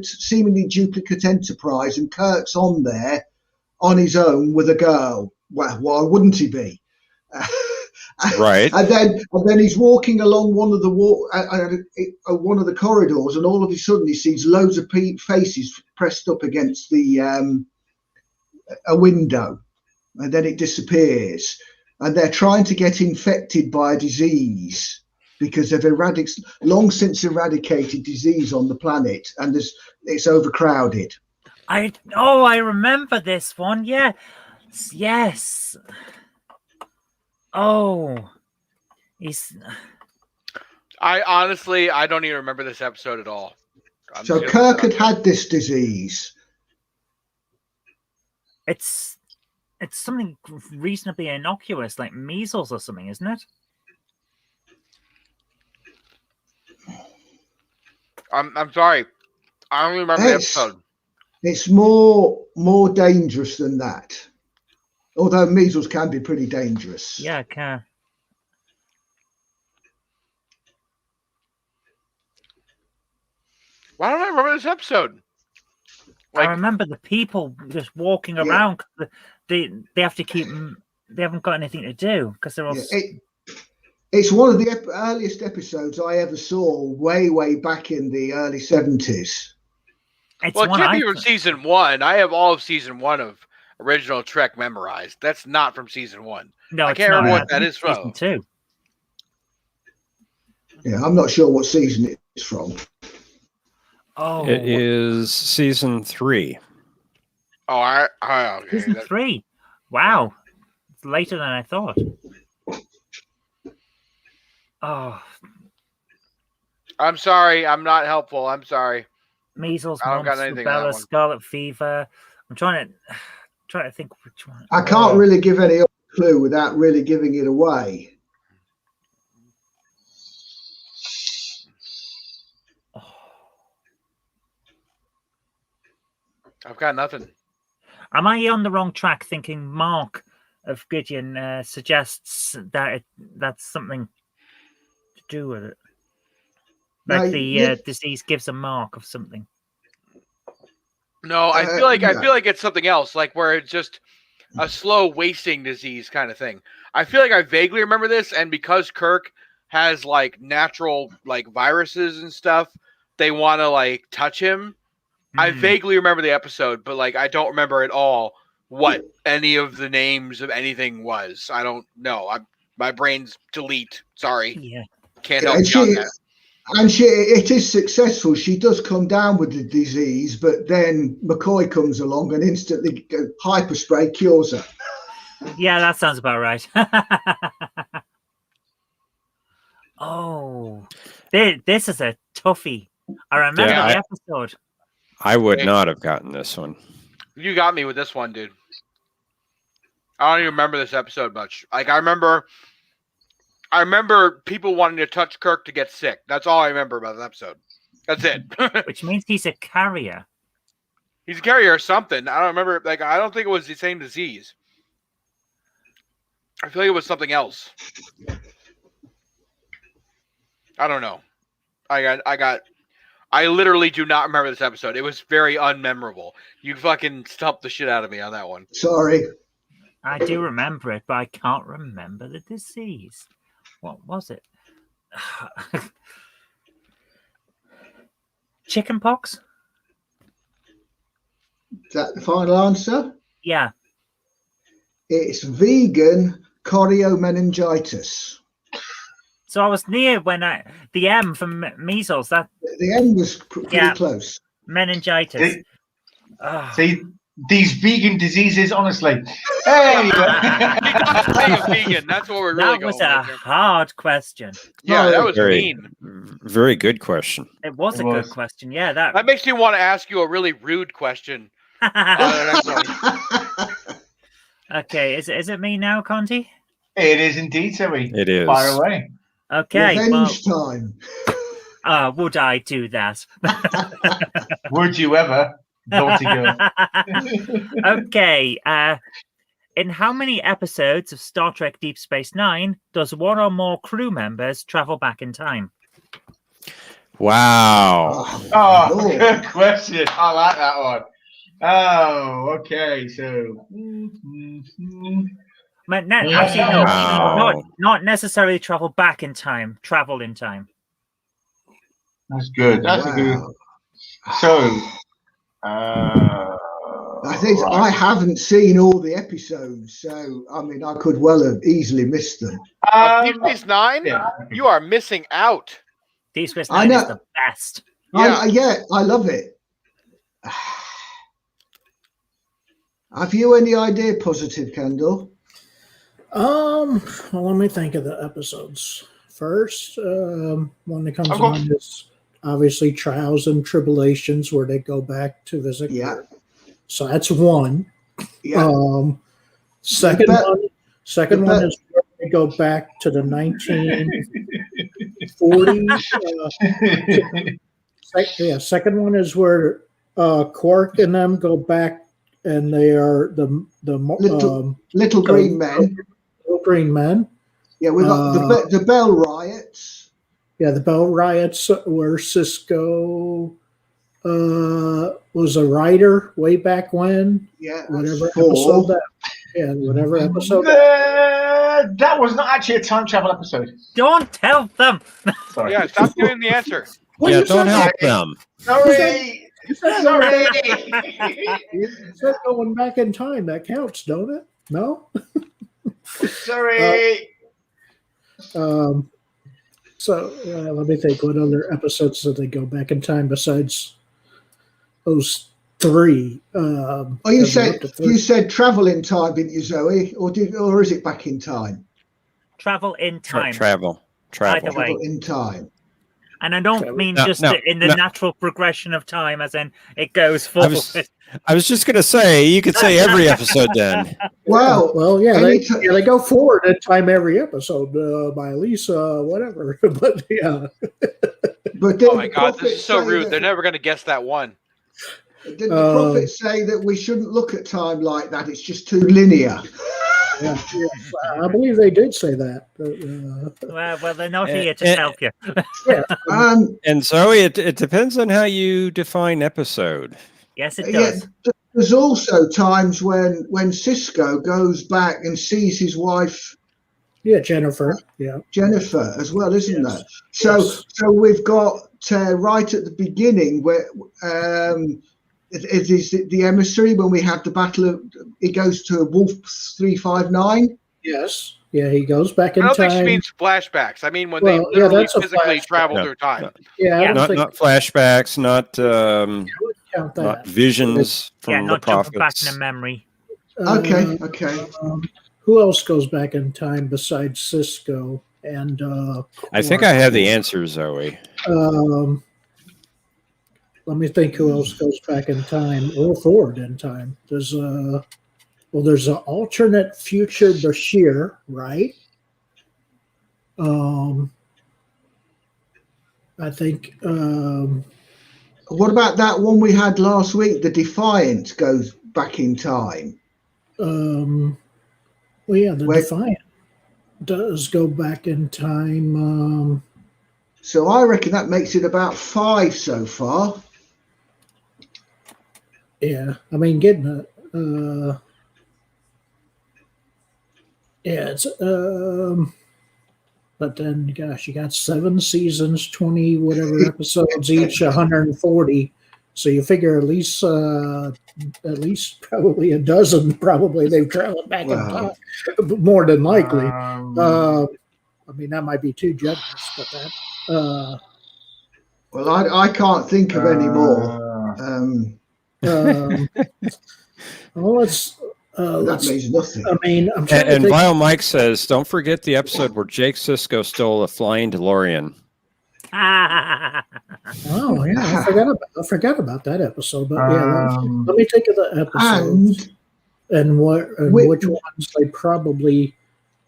seemingly duplicate Enterprise, and Kirk's on there on his own with a girl. Well, why wouldn't he be? Right. And then he's walking along one of the corridors, and all of a sudden he sees loads of faces pressed up against a window, and then it disappears. And they're trying to get infected by a disease. because they've long since eradicated disease on the planet, and it's overcrowded. I remember this one. Yeah. Yes. Oh. I honestly, I don't even remember this episode at all. So Kirk had this disease. It's something reasonably innocuous, like measles or something, isn't it? I'm sorry. I don't remember the episode. It's more dangerous than that. Although measles can be pretty dangerous. Yeah, it can. Why don't I remember this episode? I remember the people just walking around. They have to keep. They haven't got anything to do because they're all. It's one of the earliest episodes I ever saw, way back in the early 70s. Well, it can't be from season 1. I have all of season 1 of original Trek memorized. That's not from season 1. No, I can't remember what that is from. Season 2. Yeah, I'm not sure what season it's from. Oh, It is season 3. Oh, okay. Season 3. Wow, it's later than I thought. Oh, I'm sorry. I'm not helpful. I'm sorry. Measles, I don't got mumps, anything on that rubella, one. scarlet fever. I'm trying to think which one. I can't really give any other clue without really giving it away. I've got nothing. Am I on the wrong track thinking Mark of Gideon suggests that that's something to do with it? Like the disease gives a mark of something. No, I feel like it's something else, like where it's just a slow wasting disease kind of thing. I feel like I vaguely remember this, and because Kirk has like natural like viruses and stuff, they want to like touch him. I vaguely remember the episode, but like I don't remember at all what any of the names of anything was. I don't know. My brain's delete. Sorry. Yeah. Can't help you on that. And it is successful. She does come down with the disease, but then McCoy comes along and instantly hyperspray cures her. Yeah, that sounds about right. Oh, this is a toughie. I remember the episode. I would not have gotten this one. You got me with this one, dude. I don't even remember this episode much. Like I remember people wanting to touch Kirk to get sick. That's all I remember about the episode. That's it. Which means he's a carrier. He's a carrier or something. I don't remember. Like I don't think it was the same disease. I feel like it was something else. I don't know. I literally do not remember this episode. It was very unmemorable. You fucking stumped the shit out of me on that one. Sorry. I do remember it, but I can't remember the disease. What was it? Chicken pox? Is that the final answer? Yeah. It's vegan choriomeningitis. So I was near when the M from measles. That the M was pretty close. Meningitis. See, these vegan diseases, honestly. Hey, vegan. That's what we're really going. That was a hard question. Yeah, that was mean. Very good question. It was a good question. Yeah, that makes me want to ask you a really rude question. Okay, is it me now, Conti? It is indeed, Terry. It is. Fire away. Okay. Revenge time. Would I do that? Would you ever? Naughty girl. Okay. In how many episodes of Star Trek Deep Space Nine does one or more crew members travel back in time? Wow. Oh, good question. I like that one. Oh, okay. So. Actually, no. Not necessarily travel back in time. Travel in time. That's good. That's a good. So. I think I haven't seen all the episodes, so I mean, I could well have easily missed them. Deep Space Nine, yeah. you are missing out. Deep Space I Nine is know. the best. Yeah. I love it. Have you any idea, Positive Candle? Well, let me think of the episodes. First, one that comes Of to course. mind is obviously Trials and Tribulations, where they go back to visit. Yeah. Kirk. So that's one. Yeah. Second The be- one. Second the one be- is where they go back to the 1940s. Second one is where Quark and them go back, and they are the Little Green Men. Little Green Men. Yeah, we got the Bell Riots. Yeah, the Bell Riots, where Cisco was a writer way back when. Yeah, Whatever that's 4. episode that. Yeah, whatever episode. That was not actually a time travel episode. Don't tell them. Sorry. Yeah, stop giving the answer. Well, Yeah, you don't said help that. them. Sorry. Sorry. You said going back in time. That counts, don't it? No. Sorry. So let me think. What other episodes did they go back in time besides those 3? Oh, you said travel in time, didn't you, Zoe? Or is it back in time? Travel in time. Travel. Either way. Travel in time. And I don't mean No, just no, in the no. natural progression of time, as in it goes forward. I was just going to say, you could say every episode then. Well, yeah, anytime- they go forward in time every episode by at least whatever. But yeah, But did Oh my the God, this prophet is so say rude. that- They're never going to guess that one. Did the prophet say that we shouldn't look at time like that? It's just too linear. yeah, I believe they did say that. Well, they're not Eh, here to eh, help you. And Zoe, it depends on how you define episode. Yes, it Yeah, does. there's also times when Cisco goes back and sees his wife Yeah, Jennifer. Yeah, Jennifer as well, isn't Yes. there? So Yes. so we've got right at the beginning where it is the emissary when we have the battle of it goes to Wolf 359. yes, yeah. He goes back in I don't think she time. means flashbacks. I mean when Well, they yeah, literally that's a physically flashback. travel No, through time. no. Yeah, I don't Not think not flashbacks, not count that. not visions from Yeah, the not jumping back prophets. in a memory. Okay. Who else goes back in time besides Cisco and? I think I have the answer, Zoe. Let me think. Who else goes back in time or forward in time? There's there's an alternate future Bashir, right? I think. What about that one we had last week? The Defiant goes back in time. Well, yeah, the Wait. Defiant does go back in time. So I reckon that makes it about 5 so far. Yeah, I mean, getting it. Yeah, it's but then, gosh, you got 7 seasons, 20 whatever episodes each, 140. So you figure at least probably a dozen. Probably they've traveled back in time, but more than likely. I mean, that might be too generous, but that. Well, I can't think of any more. Well, let's. That means nothing. I mean, I'm trying And to think. Vile Mike says, don't forget the episode where Jake Sisko stole a flying DeLorean. Oh yeah, I forgot about that episode. But yeah, let me think of the episodes and which ones they probably.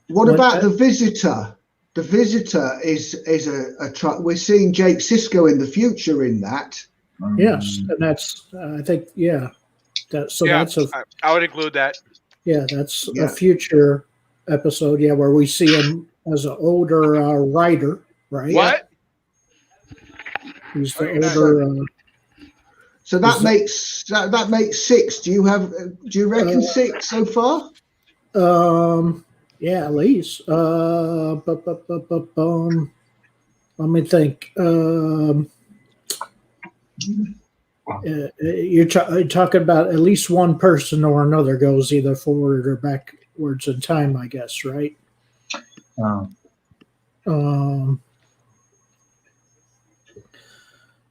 What What- about the Visitor? The Visitor is a we're seeing Jake Sisko in the future in that. Yes, and that's I think that's I would include that. that's Yeah. a future episode. Yeah, where we see him as an older writer, right? What? He's the Oh, you're older. So that makes 6. Do you reckon 6 so far? Yeah, at least. Let me think. You're talking about at least one person or another goes either forward or backwards in time, I guess, right?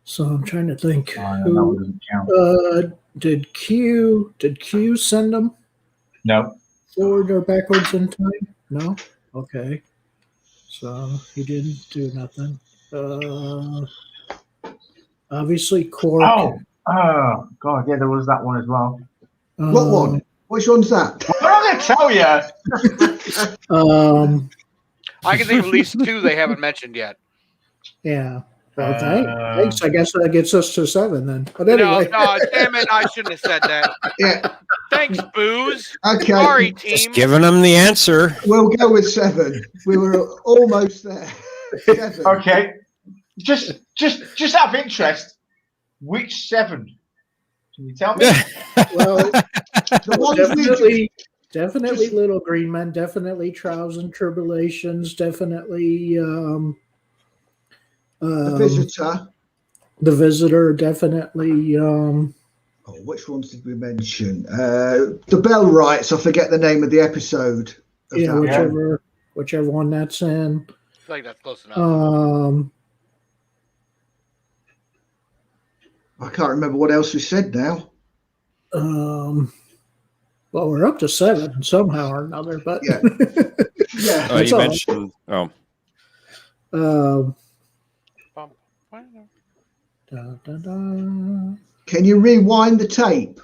So I'm trying to think. That one doesn't count. Did Q send them No. forward or backwards in time? No. Okay. So he didn't do nothing. Obviously, Quark. Oh, God, yeah, there was that one as well. What one? Which one's that? What am I going to tell you? I can think of at least two they haven't mentioned yet. Yeah. Well, thanks. I guess that gets us to 7 then. But anyway. No, damn it! I shouldn't have said that. Yeah. Thanks, Booze. Okay. Sorry, Just team. giving them the answer. We'll go with 7. We were almost there. 7. Okay. Just out of interest, which 7? Can you tell me? Well, The ones definitely Little Green Men, definitely Trials and Tribulations, definitely the Visitor. The Visitor, definitely. Which ones did we mention? The Bell Rights. I forget the name of the episode. Of Yeah, that. whichever one that's in. I feel like that's close enough. I can't remember what else we said now. Well, we're up to 7 somehow or another, but Yeah. Yeah. Oh, That's you all. mentioned. Oh, Da, da, da. Can you rewind the tape?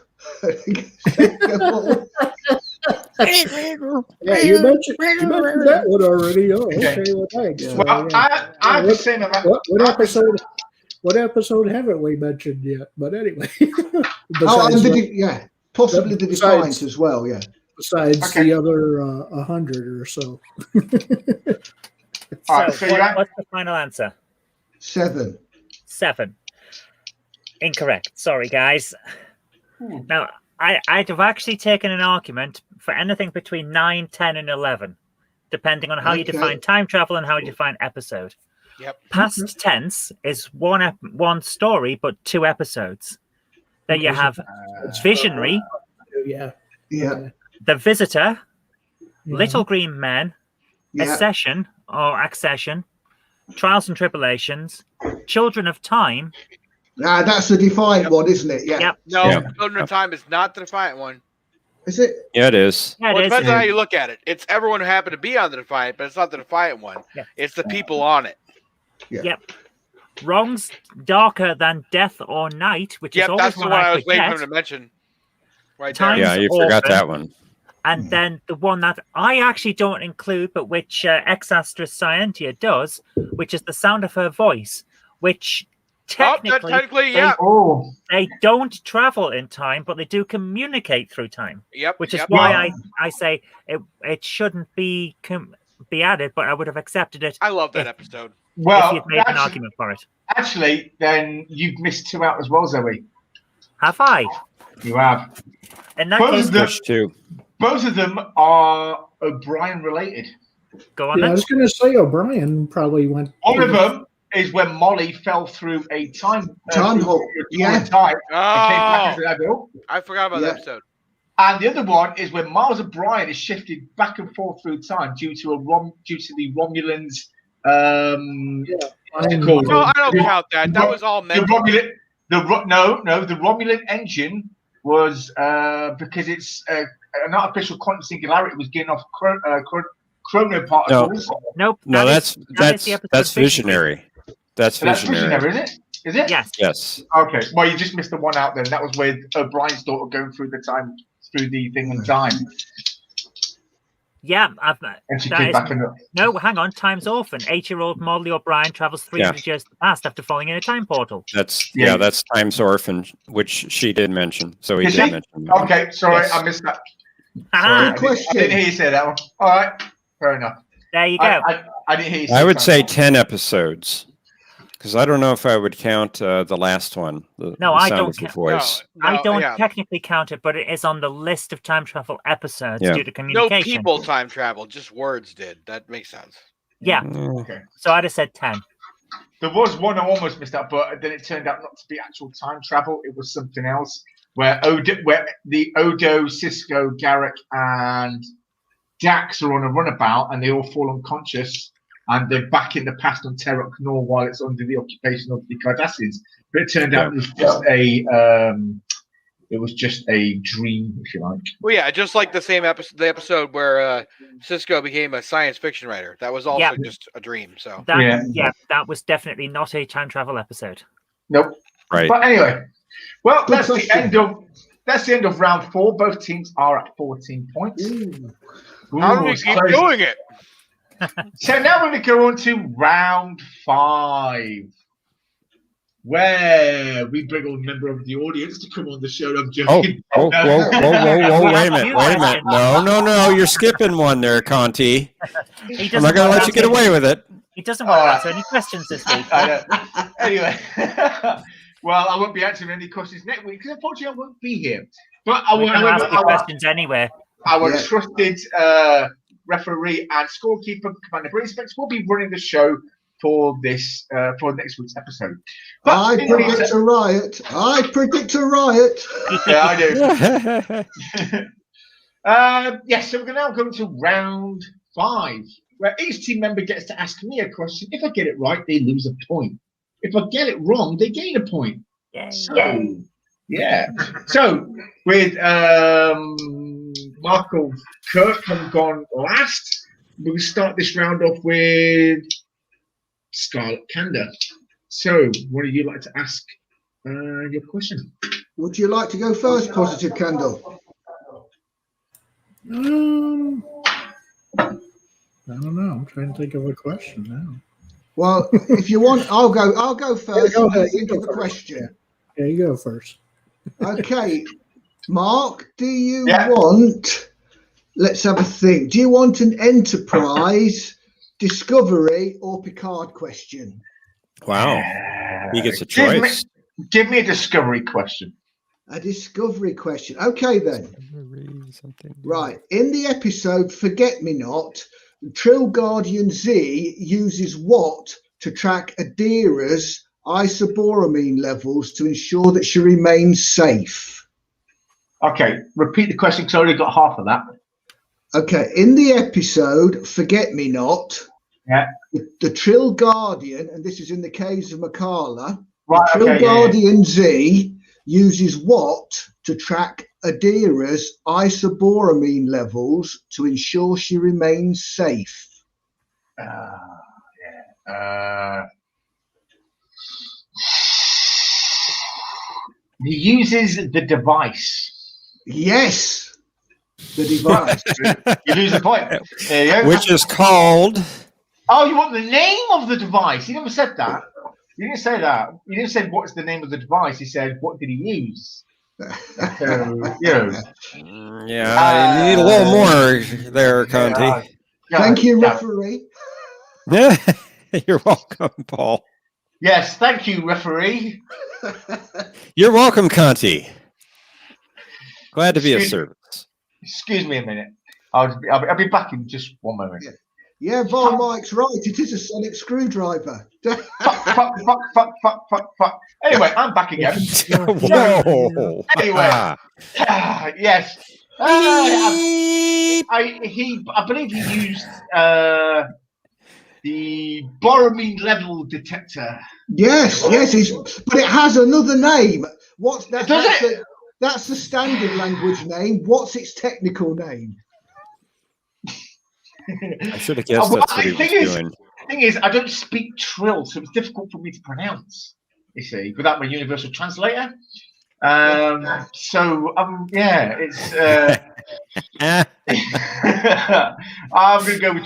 Yeah, you mentioned that one already. Oh, okay. Well, thanks. Yeah. Well, Yeah. I have the same amount. What episode haven't we mentioned yet? But anyway, And possibly the Besides- Defiance as well. Yeah. besides Okay. the other 100 or so. All right, So, so you're at- what's the final answer? 7. 7. Incorrect. Sorry, guys. Now, I'd have actually taken an argument for anything between 9, 10, and 11, depending on how you Okay. define time travel and how you define episode. Yep. Past tense is one story, but 2 episodes. Then you have Visionary, Yeah. Yeah. The Visitor, Yeah. Little Green Men, Yeah. Accession or Accession, Trials and Tribulations, Children of Time. That's the Defiant one, isn't it? Yeah. Yep. No, Yeah. Children of Time is not the Defiant one. Is it? yeah, it is. Yeah, Well, it it is. depends on how you look at it. It's everyone who happened to be on the Defiant, but it's not the Defiant one. Yeah. It's the people on it. Yep. Wrong's darker than Death or Night, which is Yep, always that's the one one I I was waiting for forget. him to mention. Right Time- there. Yeah, you forgot Orphan. that one. And then the one that I actually don't include, but which Ex Astra Scientia does, which is the sound of her voice, which technically Yeah. Oh, they don't travel in time, but they do communicate through time, Yep. which is yep. why I say it shouldn't be added, but I would have accepted it I love that if- episode. if well, you'd made an actually, argument for it. actually, then you've missed 2 out as well, Zoe. Have I? You have. In that Both case, of them- Push 2. Both of them are O'Brien related. go on Yeah, I then. was going to say O'Brien probably went. One of them is when Molly fell through a time Time hole, yeah. time and came back Oh, as an adult. I forgot about Yeah. that episode. And the other one is when Miles O'Brien is shifted back and forth through time due to the Romulans. What's it called? No, I don't The- count that. That was all The meant. Romulan, the Romulan engine was because it's an artificial quantum singularity was getting off chronoparticles. Nope. No, that is the episode that's Visionary. That's So that's Visionary. visionary, is it? Is it? Yes. Yes. Okay. Well, you just missed the one out then. That was with O'Brien's daughter going through the thing in time, Yeah. and she That came is- back and No, hang on. Time's Orphan. 8-year-old Molly O'Brien travels 300 years to the past after falling in a time portal. That's Yeah. that's Time's Orphan, which she did mention. So he Did did she? mention that. Okay, sorry, Yes. I missed that. Ah, Good question. I didn't hear you say that one. All right, fair enough. there you go. I didn't hear you say I would that say one. 10 episodes. Because I don't know if I would count the last one. No, the I Sound don't of the count- voice. I don't yeah. technically count it, but it is on the list of time travel episodes Yeah. due to No communication. people time travel, just words did. That makes sense. Yeah. Mm, Okay. So I'd have said 10. There was one I almost missed out, but then it turned out not to be actual time travel. It was something else where the Odo, Cisco, Garrick, and Dax are on a runabout and they all fall unconscious and they're back in the past on Terok Nor while it's under the occupation of the Cardassians. But it turned out it was just a dream, if you like. Well, yeah, just like the episode where Cisco became a science fiction writer. That was also just a dream. So that was definitely not a time travel episode. Nope. Right. But anyway, well, Good that's the end of round 4. Both teams are at 14 points. how do we keep doing it? So now we're going to go on to round 5, where we bring on a member of the audience to come on the show. I'm joking. Whoa, wait a minute. No, you're skipping one there, Conti. I'm not going to let you get away with it. He doesn't want to answer any questions this week. Anyway, well, I won't be answering any questions next week because unfortunately I won't be here. But I will ask you questions anyway. Our trusted referee and scorekeeper, Commander Brinspex, will be running the show for this for next week's episode. But I predict a riot. Yeah, I do. Yes, so we're now going to round 5, where each team member gets to ask me a question. If I get it right, they lose a point. If I get it wrong, they gain a point. Yay. So, yeah. So, with Markov Kirk having gone last, we'll start this round off with Scarlet Kanda. So, what would you like to ask your question? Would you like to go first, Positive Candle? I don't know. I'm trying to think of a question now. Well, if you want, I'll go first. Go and ahead. think of a question. Yeah, you go first. Okay, Mark, do you want? Let's have a think. Do you want an Enterprise, Discovery, or Picard question? Wow. He gets a choice. Give me a Discovery question. A Discovery question. Okay, then. Something. Right. In the episode Forget Me Not, Trill Guardian Z uses what to track Adira's isoboramine levels to ensure that she remains safe? Okay, repeat the question because I already got half of that. Okay, in the episode Forget Me Not, the Trill Guardian, and this is in the caves of Makala, Trill Guardian Z uses what to track Adira's isoboramine levels to ensure she remains safe? He uses the device. Yes, the device. You lose a point. There you go. Which is called. Oh, you want the name of the device? He never said that. You didn't say that. You didn't say what's the name of the device. He said, what did he use? So, you know. Yeah, you need a little more there, Conti. Thank you, referee. You're welcome, Paul. Yes, thank you, referee. You're welcome, Conti. Glad to be of service. Excuse me a minute. I'll be back in just one moment. Yeah, Von Mike's right. It is a sonic screwdriver. Fuck. Anyway, I'm back again. Whoa. Anyway, yes. I believe he used the boramine level detector. Yes, but it has another name. What's that? Does it? That's the standard language name. What's its technical name? I should have guessed that's what he was doing. The thing is, I don't speak Trill, so it's difficult for me to pronounce, you see, without my universal translator. It's I'm gonna go with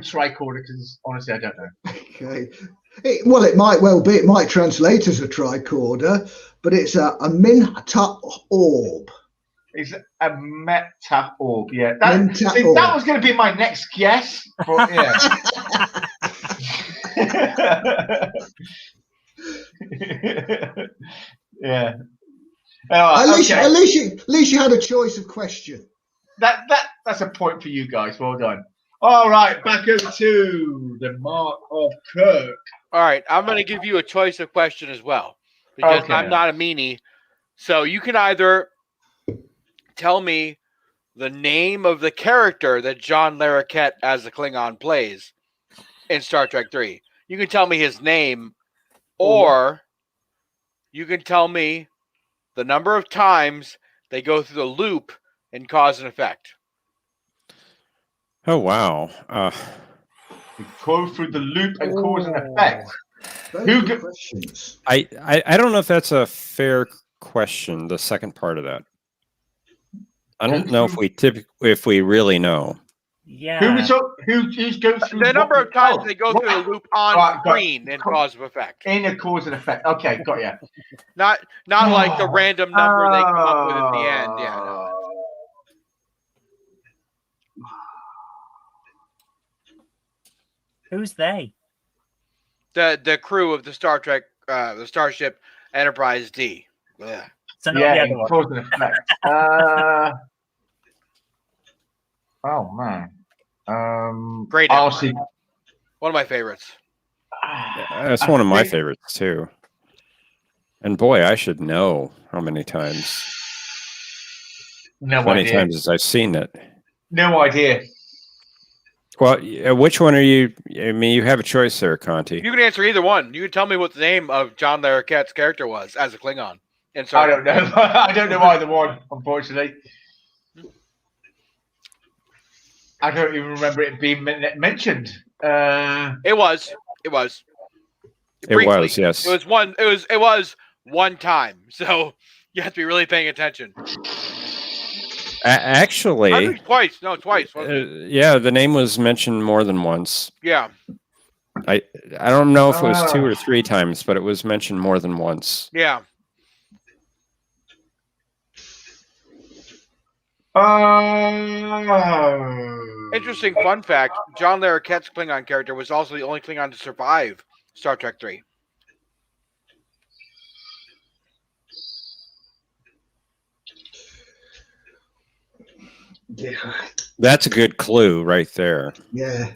tricorder because honestly I don't know. Okay. It might well be. It might translate as a tricorder, but it's a Minta orb. It's a meta orb, yeah. That was going to be my next guess, but yeah. Yeah. At least you had a choice of question. That's a point for you guys. Well done. All right, back over to the Mark of Kirk. All right, I'm going to give you a choice of question as well because Okay. I'm not a meanie. So you can either tell me the name of the character that John Larroquette as the Klingon plays in Star Trek 3. You can tell me his name, or you can tell me the number of times they go through the loop and cause and effect. Oh wow. We go through the loop and cause and effect. Very Who good go- questions. I don't know if that's a fair question. The second part of that. I don't know if we really know. Yeah. Who's going through The number of times they go through the what- loop on Right, got it. screen and cause and effect. in a cause and effect. Okay, got you. Not like the random number they come up with at the end. Yeah. No. Who's they? The crew of the Star Trek, the Starship Enterprise D. Ugh. So not Yeah, the in other one. cause and effect. Oh man. Great I'll episode. see. One of my favorites. That's one of my favorites too. And boy, I should know how many times. No How many idea. times as I've seen it. No idea. Well, which one are you? I mean, you have a choice there, Conti. You can answer either one. You can tell me what the name of John Larroquette's character was as a Klingon. And so I don't know. I don't know either one, unfortunately. I don't even remember it being mentioned. It was. It was, yes. It was one. It was one time. So you have to be really paying attention. Actually, I think twice. No, twice. wasn't it? yeah, the name was mentioned more than once. Yeah. I don't know if it was 2 or 3 times, but it was mentioned more than once. Yeah. Interesting fun fact: John Larroquette's Klingon character was also the only Klingon to survive Star Trek 3. Yeah. That's a good clue right there. Yeah.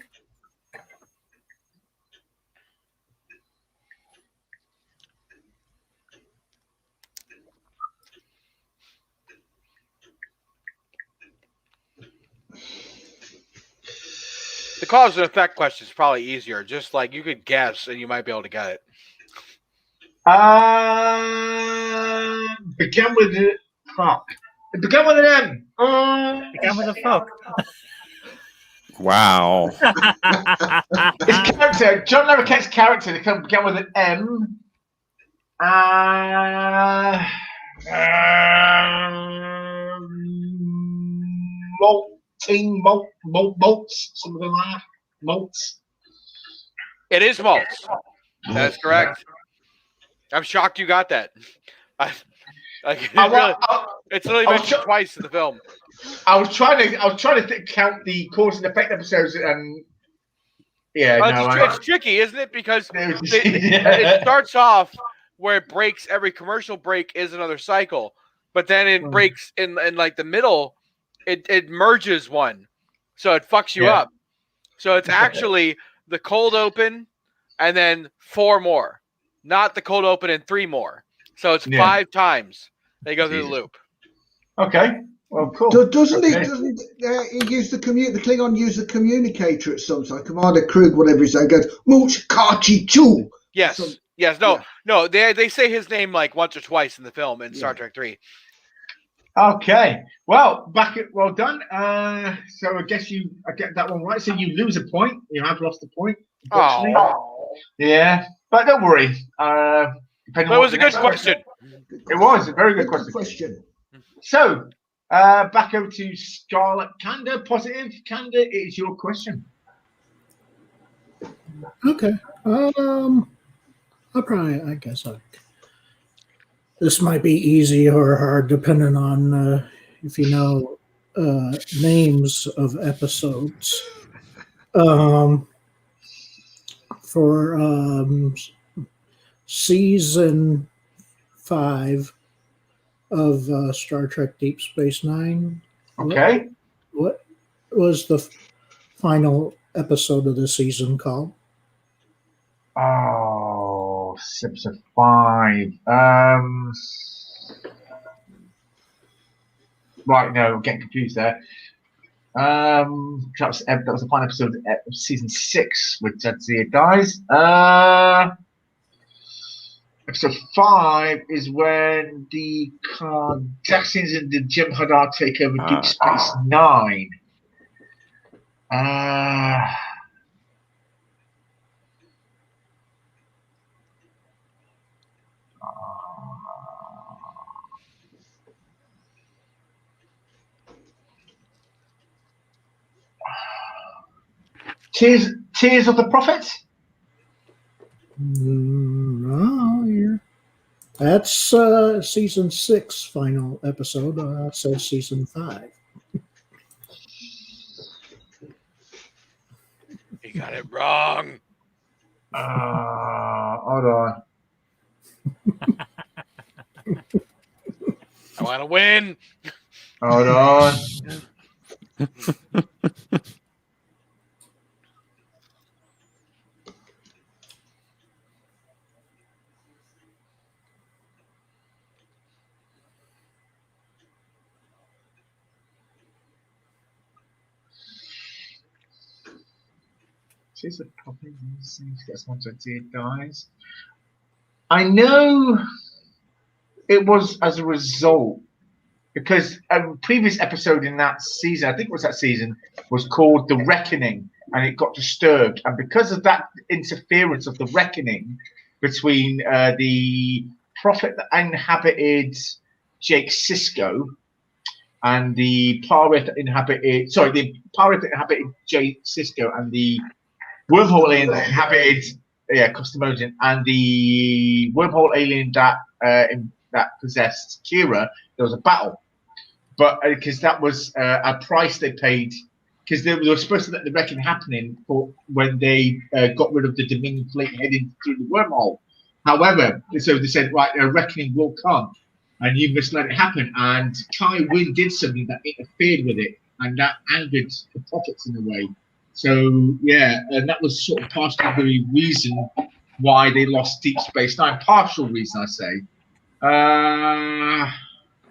The cause and effect question is probably easier. Just like you could guess and you might be able to get it. Began with a fuck. It began with an M. Began with a fuck. Wow. His character, John Larroquette's character, began with an M. Malts, something like that. Malts. It is malts. That's correct. I'm shocked you got that. It's literally mentioned twice in the film. I was trying to count the cause and effect episodes, and It's tricky, isn't it? Because it starts off where it breaks. Every commercial break is another cycle, but then it breaks in like the middle. It merges one, so it fucks you up. So it's actually the cold open, and then 4 more, not the cold open and 3 more. So it's 5 times they go through the loop. Okay. Well, cool. Doesn't he use the Klingon use the communicator at some time? Commander Krug, whatever his name, goes Mooch Kachi Chu. Yes. So- yes. No. They say his name like once or twice in the film in Star Trek 3. Okay. Well, well done. So I guess I get that one right. So you lose a point. You have lost a point. Oh. Yeah, but don't worry. That was a good question. It was a very good question. So, back over to Scarlet Canda. Positive Canda, it is your question. Okay. I guess this might be easy or hard depending on if you know names of episodes. For season 5 of Star Trek Deep Space Nine. Okay. What was the final episode of the season called? Oh, episode 5. Right, no, I'm getting confused there. That was the final episode of season 6 with Jadzia dies. Episode 5 is when the Cardassians and the Jem'Hadar take over Deep Space Nine. Tears of the Prophet? No, that's season 6 final episode. It says season 5. You got it wrong. Hold on. I want to win. Hold on. Dies. I know it was as a result because a previous episode in that season, I think it was that season, was called The Reckoning, and it got disturbed. And because of that interference of the reckoning between the prophet that inhabited Jake Sisko and the pirate that inhabited Jake Sisko and the wormhole alien that inhabited Costamodian and the wormhole alien that possessed Kira, there was a battle. But because that was a price they paid, because they were supposed to let the reckoning happening for when they got rid of the Dominion fleet heading through the wormhole. However, so they said, right, a reckoning will come, and you must let it happen. And Kai Wynn did something that interfered with it, and that angered the prophets in a way. So yeah, and that was sort of partially the reason why they lost Deep Space Nine. Partial reason, I say.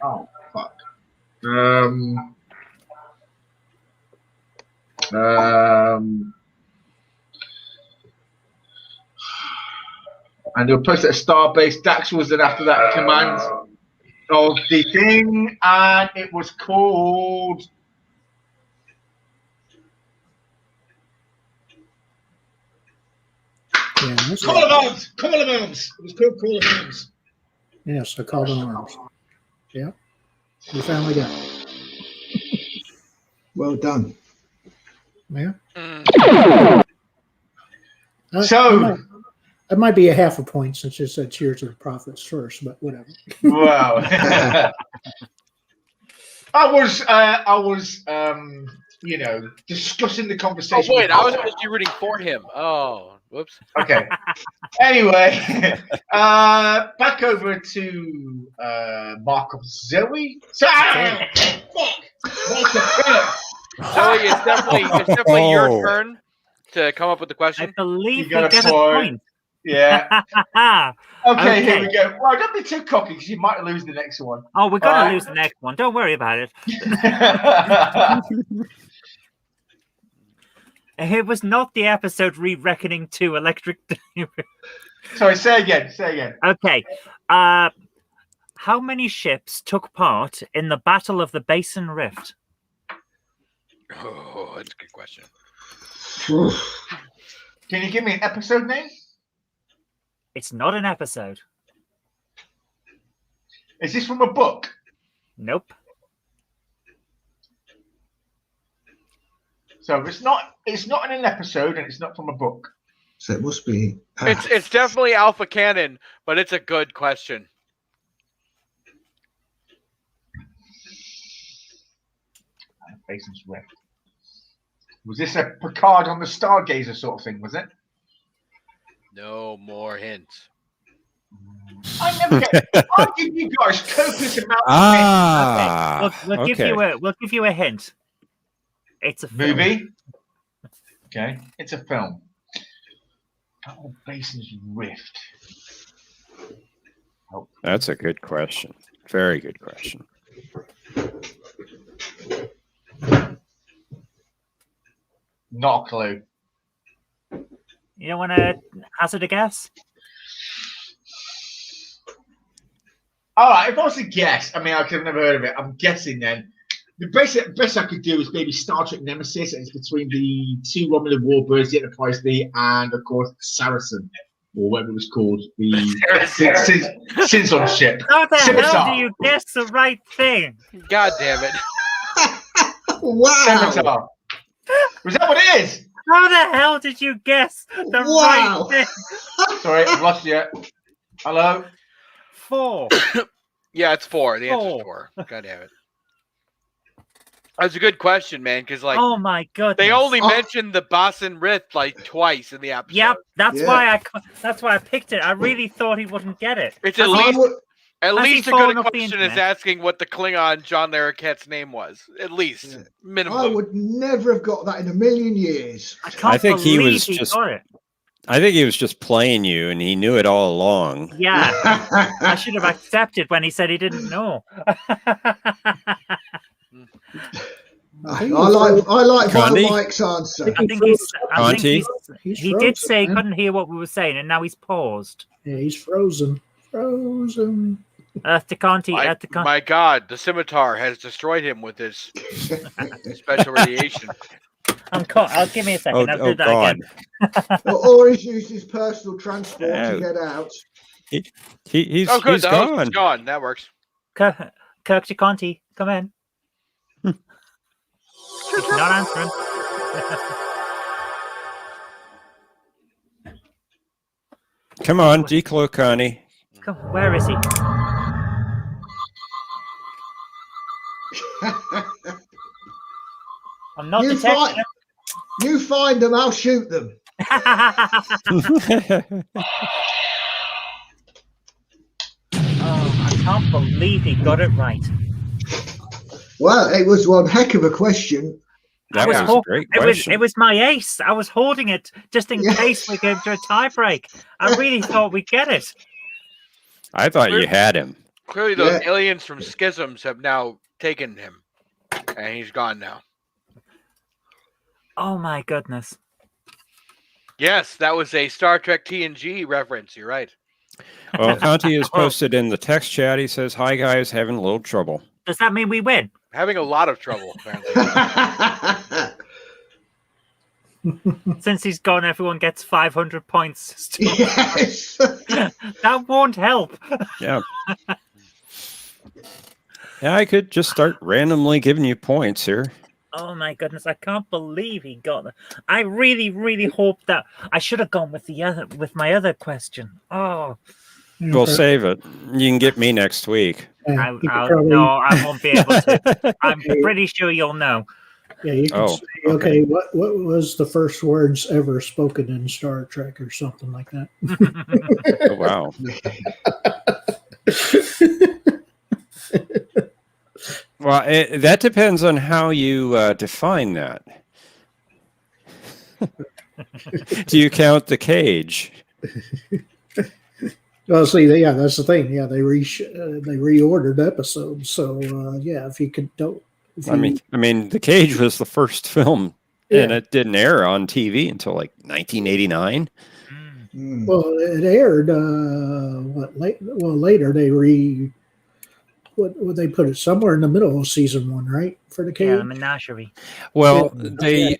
Oh fuck. And they were posted at Starbase. Dax was then after that command of the thing, and it was called. Yeah, Call of Arms. Call of Arms. It was called Call of Arms. yes, the Call to Arms. Yeah, you finally got it. Well done. Yeah. So that might be a half a point since you said cheers to the prophets first, but whatever. wow. I was discussing the Oh conversation. wait, I was supposed to be rooting for him. Oh, whoops. Okay. Anyway, back over to Mark of Zoe. Fuck. Mark of Philip. Zoe, it's definitely your turn to come up with the I question. believe You we got a get a point. point. Yeah. Okay, here Okay. we go. Well, don't be too cocky because you might lose the next one. Oh, we're going to Alright. lose the next one. Don't worry about it. It was not the episode Re-Reckoning 2 Electric. Sorry, say again. Okay. How many ships took part in the Battle of the Basin Rift? Oh, that's a good question. Can you give me an episode name? It's not an episode. Is this from a book? Nope. So it's not in an episode and it's not from a book. So it must be. It's definitely Alpha Canon, but it's a good question. Basin's Rift. Was this a Picard on the Stargazer sort of thing, was it? No more hints. I never get I'll give you guys copious amounts We'll give you a hint. It's a of film. movie. Okay. It's a film. Battle Basin's Rift. That's a good question. Very good question. Not a clue. You don't want to hazard a guess? All right, if I was to guess, I mean, I could have never heard of it. I'm guessing then. The best I could do is maybe Star Trek Nemesis, and it's between the two Romulan Warbirds, the Enterprise D, and of course Saracen, or whatever it was called, the Sinzon ship. How the hell Scimitar. do you guess the right thing? God damn it. Wow. Scimitar. Was that what it is? How the hell did you guess the Wow. right thing? Sorry, I've lost you. Hello? 4. Yeah, it's 4. The answer's Oh. 4. God damn it. That's a good question, man, because like Oh my goodness. they only Oh. mentioned the Boston Rift like twice in the episode. Yep, that's Yeah. why I picked it. I really thought he wouldn't get it. It's Has at he- least would- at has he least a fallen good off the question is internet? asking what the Klingon John Larroquette's name was. At least Yeah. minimum. I would never have got that in a million years. I can't I think he believe was he just- got it. I think he was just playing you, and he knew it all along. Yeah, I should have accepted when he said he didn't know. I like Conti? Vital Mike's answer. I think Conti? he did say he man. couldn't hear what we were saying, and now he's paused. Yeah, he's frozen. Frozen. Earth to Conti, My, Earth to Conti. my God, the scimitar has destroyed him with his special radiation. I'll give me a second. I'll do Oh that God. again. Or he's used his personal transport Yeah. to get out. He's Oh, good. he's The host is gone. gone. That works. Kirk to Conti, come in. He's not answering. Come on, decloak, Connie. Come, where is he? I'm not You detecting find, you find them, I'll shoot them. him. Oh, I can't believe he got it right. Well, it was one heck of a question. That was was a hope- great It was question. it was my ace. I was holding it just in Yeah. case we go to a tie break. I really thought we'd get it. I thought you had him. Clearly, those Yeah. aliens from Schisms have now taken him, and he's gone now. Oh my goodness. Yes, that was a Star Trek TNG reference. You're right. Well, Conti has posted in the text chat. He says, "Hi guys, having a little trouble." Does that mean we win? Having a lot of trouble, apparently. Since he's gone, everyone gets 500 points. Yes. That won't help. Yeah. Yeah, I could just start randomly giving you points here. Oh my goodness, I can't believe he got it. I really, really hope that I should have gone with my other question. Oh, We'll save it. You can get me next week. Yeah, you could no, I won't be able to. I'm pretty sure you'll know. Yeah, you can Oh, say, okay, what was the first words ever spoken in Star Trek or something like that? Oh, wow. Well, that depends on how you define that. Do you count the cage? Well, see, yeah, that's the thing. Yeah, they reordered episodes. So yeah, if you could don't. If I mean, the cage was the first film, and it didn't air on TV until like 1989. Mm. well, it aired. Later they put it somewhere in the middle of season 1, right? For the cage. Yeah, the menagerie. Well, Yeah.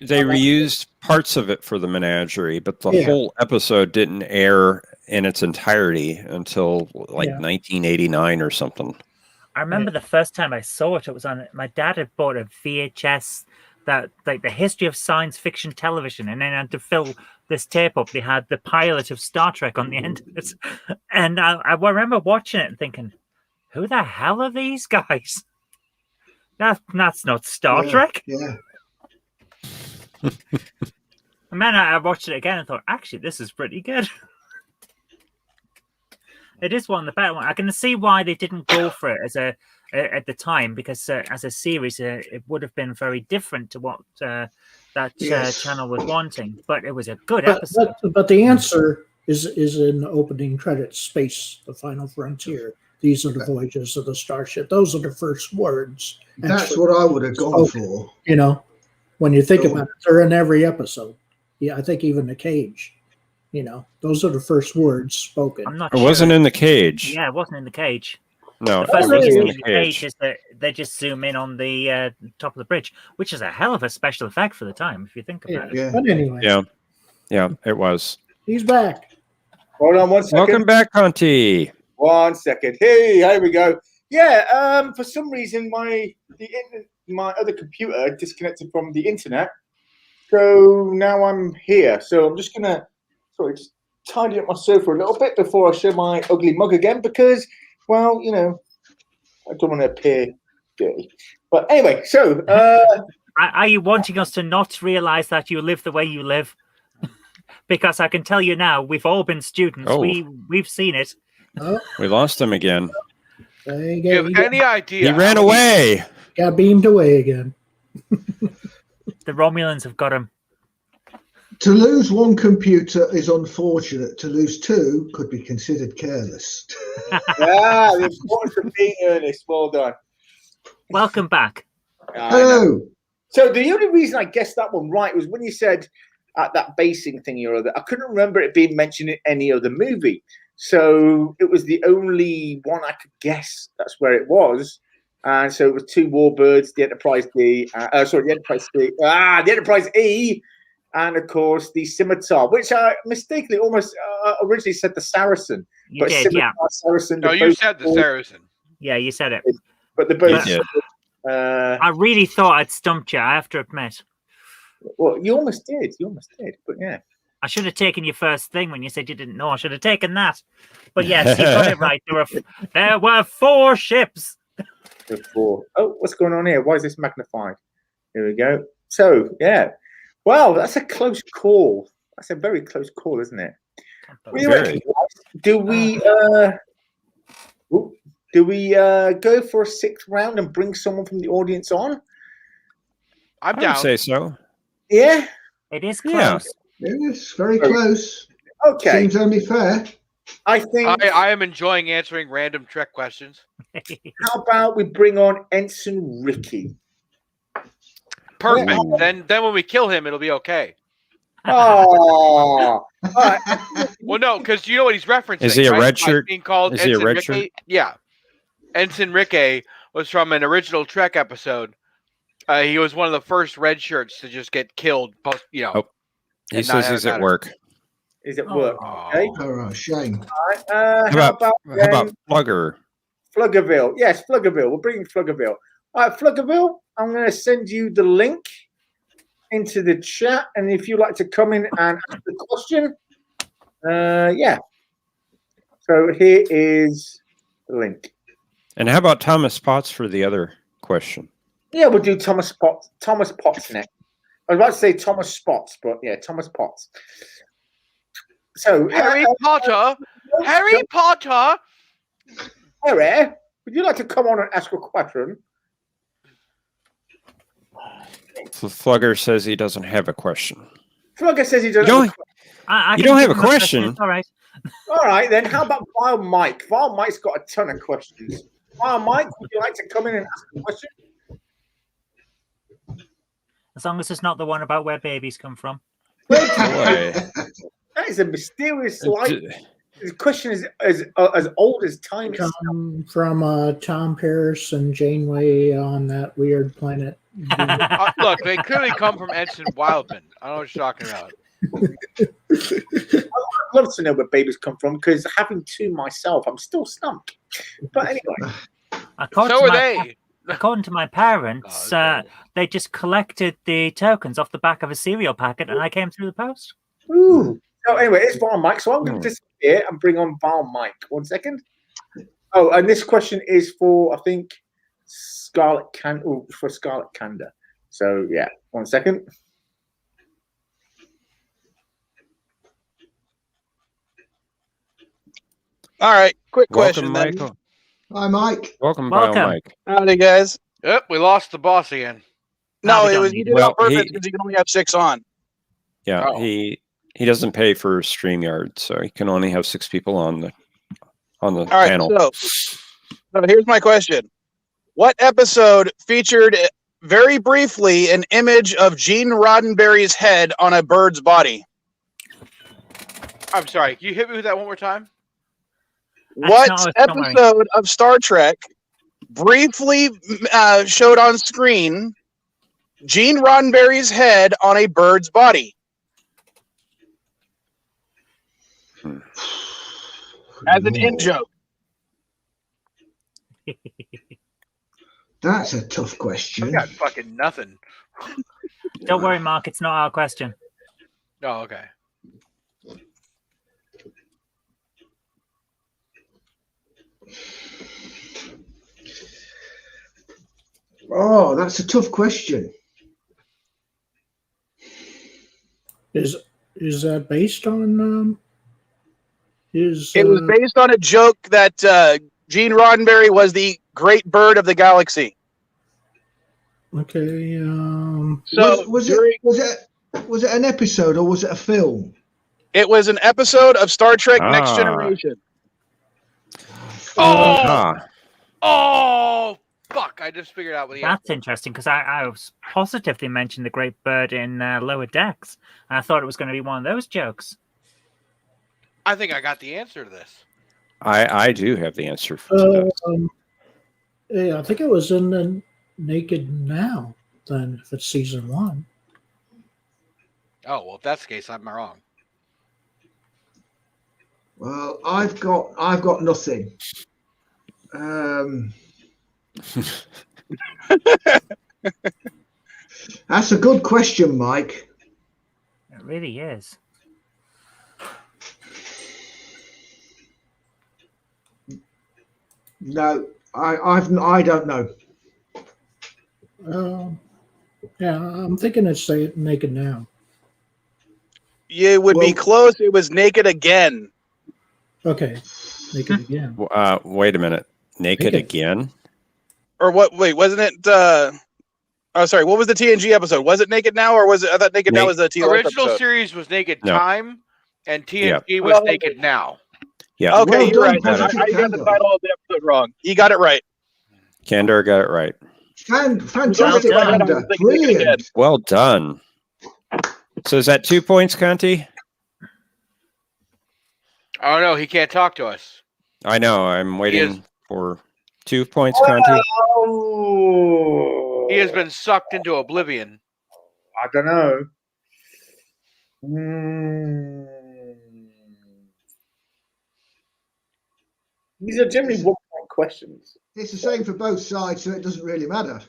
they reused parts of it for the menagerie, but the Yeah. whole episode didn't air in its entirety until like Yeah. 1989 or something. I remember the first time I saw it. It was on. My dad had bought a VHS that like the history of science fiction television, and then had to fill this tape up. They had the pilot of Star Trek on the end of it, and I remember watching it and thinking, "Who the hell are these guys? That's not Star Trek." Yeah. And then I watched it again and thought, actually, this is pretty good. It is one of the better ones. I can see why they didn't go for it at the time, because as a series, it would have been very different to what that Yes. channel was wanting. But it was a good But, episode. but the answer is in the opening credits, space, the final frontier. These are the voyages of the starship. Those are the first words. That's actually, what I would have gone Okay. for. you know, when you think Sure. about it, they're in every episode. Yeah, I think even the cage. Those are the first words spoken. I'm not It sure. wasn't in the cage. Yeah, it wasn't in the cage. No, The it first thing you wasn't see in in the the cage cage. is that they just zoom in on the top of the bridge, which is a hell of a special effect for the time, if you think about it. Yeah. But anyway, Yeah. Yeah, it was. he's back. Hold on 1 second. Welcome back, Conti. 1 second. Hey, here we go. Yeah. For some reason, my other computer disconnected from the internet, so now I'm here. So I'm just gonna just tidy up my sofa a little bit before I show my ugly mug again, because, well, I don't want to appear dirty. But anyway, so Are you wanting us to not realize that you live the way you live? Because I can tell you now, we've all been students. Oh. We've seen it. We lost him again. Uh, Do you have any idea? He ran away. Got beamed away again. The Romulans have got him. To lose one computer is unfortunate. To lose two could be considered careless. the importance of being earnest. Well done. Welcome back. I know. Hello. So the only reason I guessed that one right was when you said that basing thing or other. I couldn't remember it being mentioned in any other movie. So it was the only one I could guess that's where it was. And so it was two Warbirds, the Enterprise D, the Enterprise C, the Enterprise E, and of course the Scimitar, which I mistakenly almost originally said the Saracen. You did, yeah. Saracen. No, they're you both said the called- Saracen. Yeah, you said it. But they're both. You did. I really thought I'd stumped you, I have to admit. Well, you almost did. But yeah. I should have taken your first thing when you said you didn't know. I should have taken that. But yes, you got it right. There were 4 ships. Before. Oh, what's going on here? Why is this magnified? Here we go. So, yeah. Well, that's a close call. That's a very close call, isn't it? What do you reckon, guys? Do we go for a 6th round and bring someone from the audience on? I'm I would down. say so. Yeah. It is close. Yeah. Yes, very close. Okay. Seems only fair. I think. I am enjoying answering random Trek questions. How about we bring on Ensign Ricky? Perfect. Ooh. Then when we kill him, it'll be okay. Oh. All right. Well, no, because you know what he's referencing. Is he a right? red shirt? Being called Is he a Ensign red Ricky? shirt? Yeah. Ensign Ricky was from an original Trek episode. He was one of the first red shirts to just get killed. Oh. He And says not he's at matter. work. Is it work? Okay. Oh, shame. All right. How about How about Flugger? Fluggerville? Yes, Fluggerville. We're bringing Fluggerville. All right, Fluggerville, I'm going to send you the link into the chat. And if you'd like to come in and ask the question, yeah. So here is the link. And how about Thomas Potts for the other question? Yeah, we'll do Thomas Potts next. I was about to say Thomas Spots, but yeah, Thomas Potts. So, Harry Potter. Harry Potter. Harry, would you like to come on and ask a question? Flugger says he doesn't have a question. Flugger says he doesn't. You have a don't- I You can don't give have a him question? It's all right. All right, then. How about Vile Mike? Vile Mike's got a ton of questions. Vile Mike, would you like to come in and ask a question? As long as it's not the one about where babies come from. Boy. That is a mysterious light. The question is as old as time itself. Come from Tom Paris and Janeway on that weird planet. Look, they clearly come from Ensign Wildman. I don't know what you're talking about. I'd love to know where babies come from because having 2 myself, I'm still stumped. But anyway, According So to are my- they. According to my parents, Oh, okay. they just collected the tokens off the back of a cereal packet, and I came through the post. ooh. So anyway, it's Vile Mike. So I'm going to disappear and bring on Vile Mike. 1 second. Oh, and this question is for, I think, Scarlet Candor. So yeah, 1 second. All right, quick Welcome, question then. Michael. Hi, Mike. Welcome, Welcome. Bio Mike. Howdy, guys. Yep, we lost the boss again. No, we it don't was need he it. did it Well, on purpose because he can only have 6 on. Yeah, Oh. he doesn't pay for StreamYard, so he can only have 6 people on the All right, panel. so here's my question: what episode featured very briefly an image of Gene Roddenberry's head on a bird's body? I'm sorry. Can you hit me with that one more time? What not a summary. episode of Star Trek briefly showed on screen Gene Roddenberry's head on a bird's body? As an in joke. That's a tough I question. got fucking nothing. Don't worry, Mark. It's not our question. Oh, okay. Oh, that's a tough question. Is that based on his? It was based on a joke that Gene Roddenberry was the great bird of the galaxy. Okay. So was during- it an episode or was it a film? it was an episode of Star Trek Next Ah. Generation. Oh, oh, fuck! I just figured out what he. That's interesting because I was positive they mentioned the great bird in Lower Decks. And I thought it was going to be one of those jokes. I think I got the answer to this. I do have the answer for this. Yeah, I think it was in the Naked Now. Then if it's season 1. Oh well, if that's the case, I'm wrong. Well, I've got nothing. That's a good question, Mike. It really is. No, I don't know. Yeah, I'm thinking it's Naked Now. You would be Well- close. It was Naked Again. Okay, Naked Again. Wait a minute. Naked Naked. again? Or what? Wait, wasn't it? Oh, sorry. What was the TNG episode? Was it Naked Now, or was it? I thought Naked Now was the TOS Original episode. series was Naked No. Time, and TNG was Well- Naked Now. Yeah. Okay, Well you're done, right. Positive I got the Candor. title of the episode wrong. You got it right. Candor got it right. Fantastic, Well done. Amanda. Brilliant. Well done. So is that 2 points, Conti? Oh no, he can't talk to us. I know. I'm is- waiting for 2 points, Conti. Oh, He has been sucked into oblivion. I don't know. Hmm. These are generally 1-point questions. It's the same for both sides, so it doesn't really matter.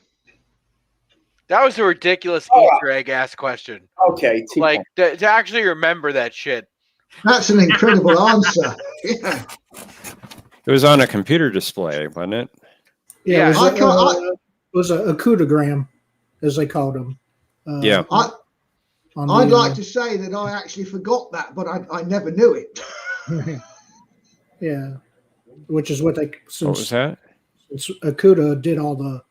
That was a ridiculous Oh. Easter egg ass question. Okay, 2 Like points. to actually remember that shit. That's an incredible answer. Yeah. It was on a computer display, wasn't it? Yeah, Yeah. it was a coodogram, as they called them. Yeah. I'd like to say that I actually forgot that, but I never knew it. Yeah, which is what they What was since that? Akuda did all the.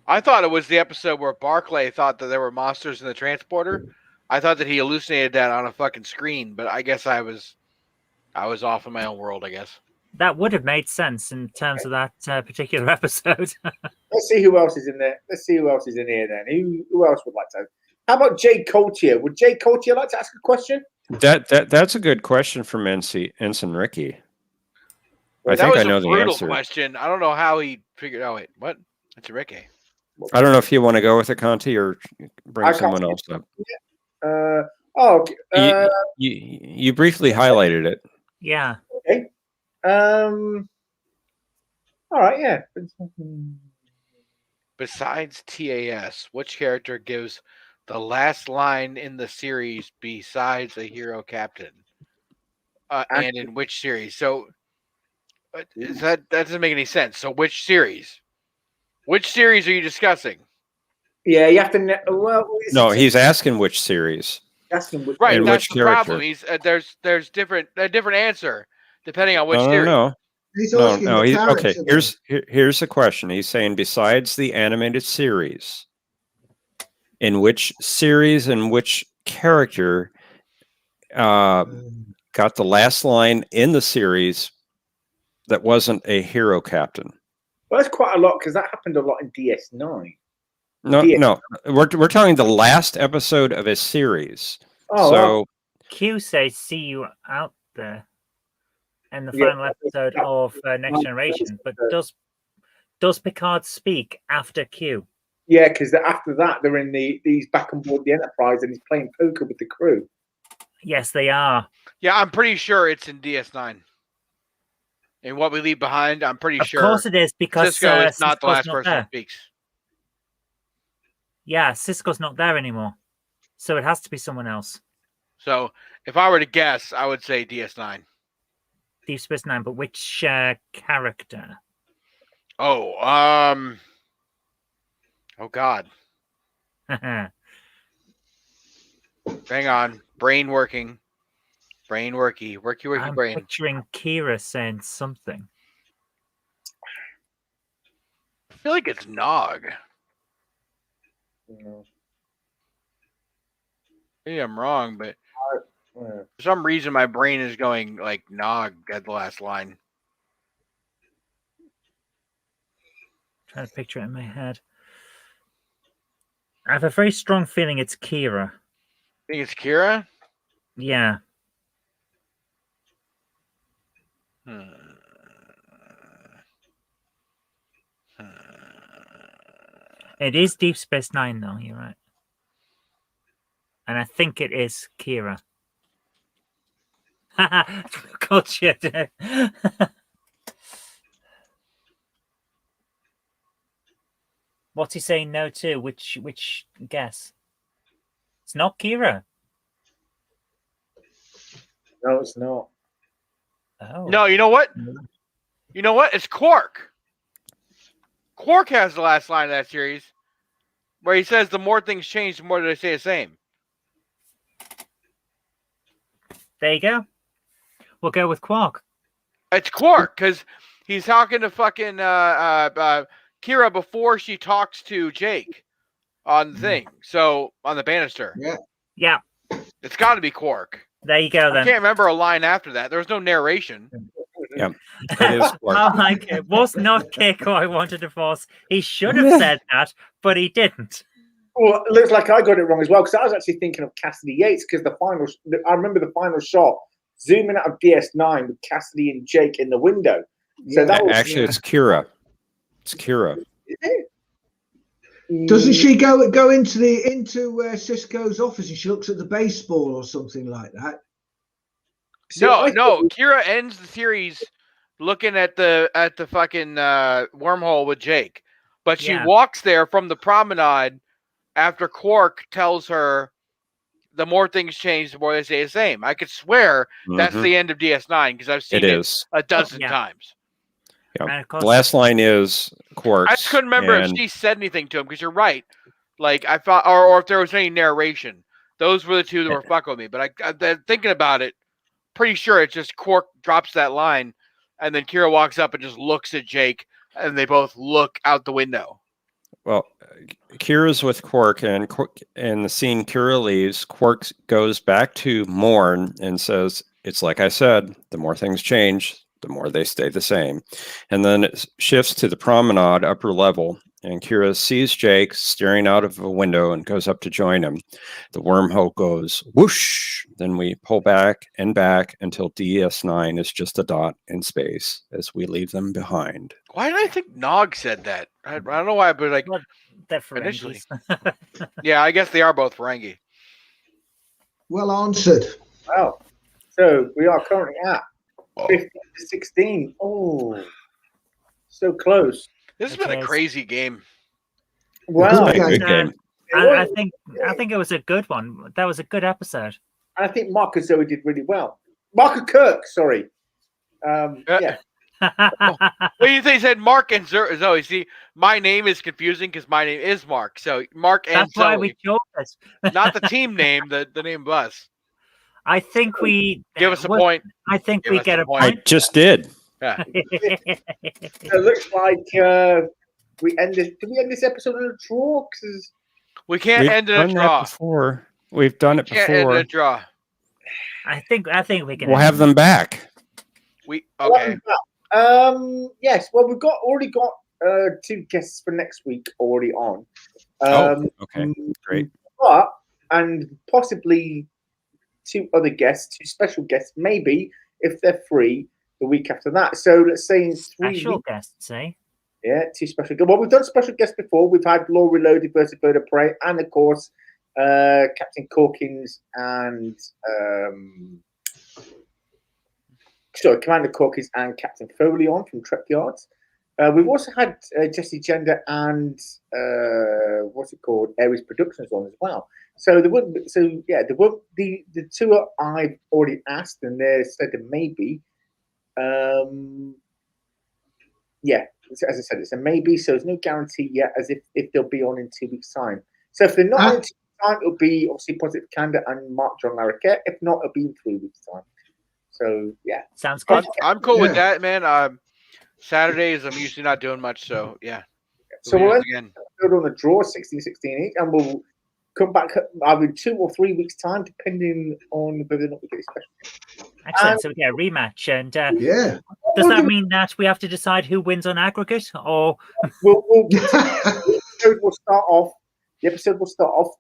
I thought it was the episode where Barclay thought that there were monsters in the transporter. I thought that he hallucinated that on a fucking screen, but I guess I was off in my own world, I guess. That would have made sense in terms of that particular episode. Let's see who else is in there. Let's see who else is in here then. Who else would like to? How about Jay Coultier? Would Jay Coultier like to ask a question? That's a good question from Ensign Ricky. I That think was I know a the brutal answer. question. I don't know how he figured. Oh wait, what? That's Ricky. I don't know if you want to go with it, Conti, or bring I can't someone see else up. Okay. You briefly highlighted it. Yeah. All right. Yeah. Besides TAS, which character gives the last line in the series besides a hero captain? And in which series? So that doesn't make any sense. So which series? Which series are you discussing? Yeah, you have to. Well, No, he's asking which series. asking which. Right, And that's which the problem. character? He's there's a different answer depending on which No, series. no. He's No, asking no. the character. Okay, here's the question. He's saying, besides the animated series, in which series and which character got the last line in the series that wasn't a hero captain? Well, that's quite a lot because that happened a lot in DS9. No, Yeah. no. We're talking the last episode of a series. Oh, So Q says, "See you out there," in the Yeah. final episode of Next Generation. But does Picard speak after Q? yeah, because after that they're in he's back on board the Enterprise and he's playing poker with the crew. Yes, they are. Yeah, I'm pretty sure it's in DS9. And What We Leave Behind, I'm pretty Of sure course it is, because Cisco is not the Cisco's last not person there. who speaks. Yeah, Cisco's not there anymore, so it has to be someone else. So if I were to guess, I would say DS9. Deep Space Nine, but which character? Oh, oh God. I'm Hang on. Brain working. Brain worky. Worky brain. picturing Kira saying something. I feel like it's Nog. Maybe I'm wrong, but for some reason my brain is going like Nog at the last line. Trying to picture it in my head. I have a very strong feeling it's Kira. Think it's Kira? Yeah. It is Deep Space Nine, though. You're right. And I think it is Kira. Gotcha. What's he saying no to? Which guess? It's not Kira. No, it's not. Oh. No, you know what? You know what? It's Quark. Quark has the last line of that series where he says, the more things change, the more they stay the same. There you go. We'll go with Quark. It's Quark because he's talking to fucking Kira before she talks to Jake on the thing. So on the banister. Yeah. Yeah. It's got to be Quark. There you go I then. can't remember a line after that. There was no narration. Yeah, it is Quark. Oh my God. It was not Keiko I wanted to force. He should have said that, but he didn't. Well, it looks like I got it wrong as well because I was actually thinking of Cassidy Yates because I remember the final shot zooming out of DS9 with Cassidy and Jake in the window. So that was Actually, it's Kira. It's Kira. Is it? Doesn't she go into Cisco's office and she looks at the baseball or something like that? No. Kira ends the series looking at the fucking wormhole with Jake, but she walks there from the promenade after Quark tells her the more things change, the more they stay the same. I could swear that's the end of DS9 because I've seen it a dozen times. Yeah. The last line is Quark. I just couldn't remember if she said anything to him because you're right. Like I thought, or if there was any narration. Those were the two that were fucking with me. But I thinking about it, pretty sure it's just Quark drops that line, and then Kira walks up and just looks at Jake, and they both look out the window. Well, Kira's with Quark, and in the scene Kira leaves, Quark goes back to Morn and says, "It's like I said, the more things change, the more they stay the same." And then it shifts to the promenade upper level, and Kira sees Jake staring out of a window and goes up to join him. The wormhole goes whoosh. Then we pull back until DS9 is just a dot in space as we leave them behind. Why did I think Nog said that? I don't know why, but like they're initially. Yeah, I guess they are both Ferengi. Well answered. Wow. So we are currently at 15 to 16. Oh, so close. This has been a crazy game. Wow. It's been a good game. I think it was a good one. That was a good episode. I think Mark and Zoe did really well. Mark and Kirk, sorry. Yeah. Well, you said Mark and Zoe. See, my name is confusing because my name is Mark. So Mark and That's Zoe. why we chose it. Not the team name, the name of us. I think we Give us a point. I think Give we us get a a point. I point. just did. Yeah. So it looks like we end this. Did we end this episode in a draw? 'Cause We can't We've end in a done that draw. before. We've done it Can't end in before. a draw. I think we can. We'll have them back. We okay. Yes. Well, we've already got 2 guests for next week already on. Okay, great. But and possibly 2 other guests, 2 special guests, maybe if they're free the week after that. So let's say in 3 Special weeks. guests, eh? Yeah, 2 special guests. Well, we've done special guests before. We've had Law Reloaded versus Bird of Prey, and of course, Captain Corkins and Commander Corkins and Captain Foley on from Trek Yards. We've also had Jesse Gender and Aries Productions on as well. So there wouldn't. So yeah, there won't. The 2 I've already asked, and they said that maybe. Yeah, as I said, it's a maybe. So there's no guarantee yet, as if they'll be on in 2 weeks' time. So if they're not on in 2 weeks' time, it'll be obviously Positive Candor and Mark John Larroquette. If not, it'll be in 3 weeks' time. So yeah, Sounds good. I'm cool with that, man. Saturdays I'm usually not doing much, so yeah. So we'll end again. on a draw, 16-16 each, and we'll come back either in 2 or 3 weeks' time, depending on whether or not we get a special. Excellent. So we get a rematch, and Yeah. does that mean that we have to decide who wins on aggregate, or The episode will start off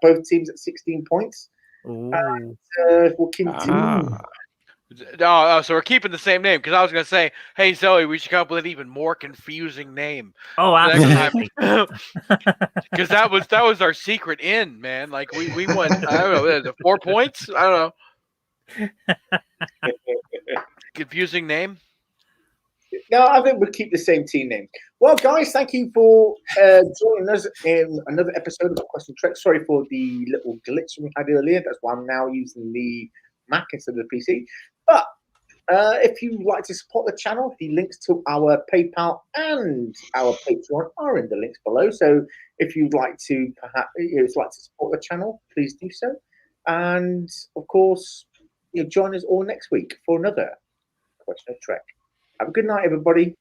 both teams at 16 points. And, we'll continue. No, so we're keeping the same name because I was gonna say, hey Zoe, we should come up with an even more confusing name. Oh, absolutely. Because that was our secret in, man. Like we won. I don't know, what is it, 4 points. I don't know. Confusing name. No, I think we'll keep the same team name. Well, guys, thank you for joining us in another episode of Question Trek. Sorry for the little glitch we had earlier. That's why I'm now using the Mac instead of the PC. But if you'd like to support the channel, the links to our PayPal and our Patreon are in the links below. So if you'd like to support the channel, please do so. And of course, join us all next week for another Question of Trek. Have a good night, everybody.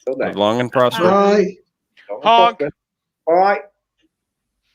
Till then. Live long and prosper. Bye. Long and prosper. All right.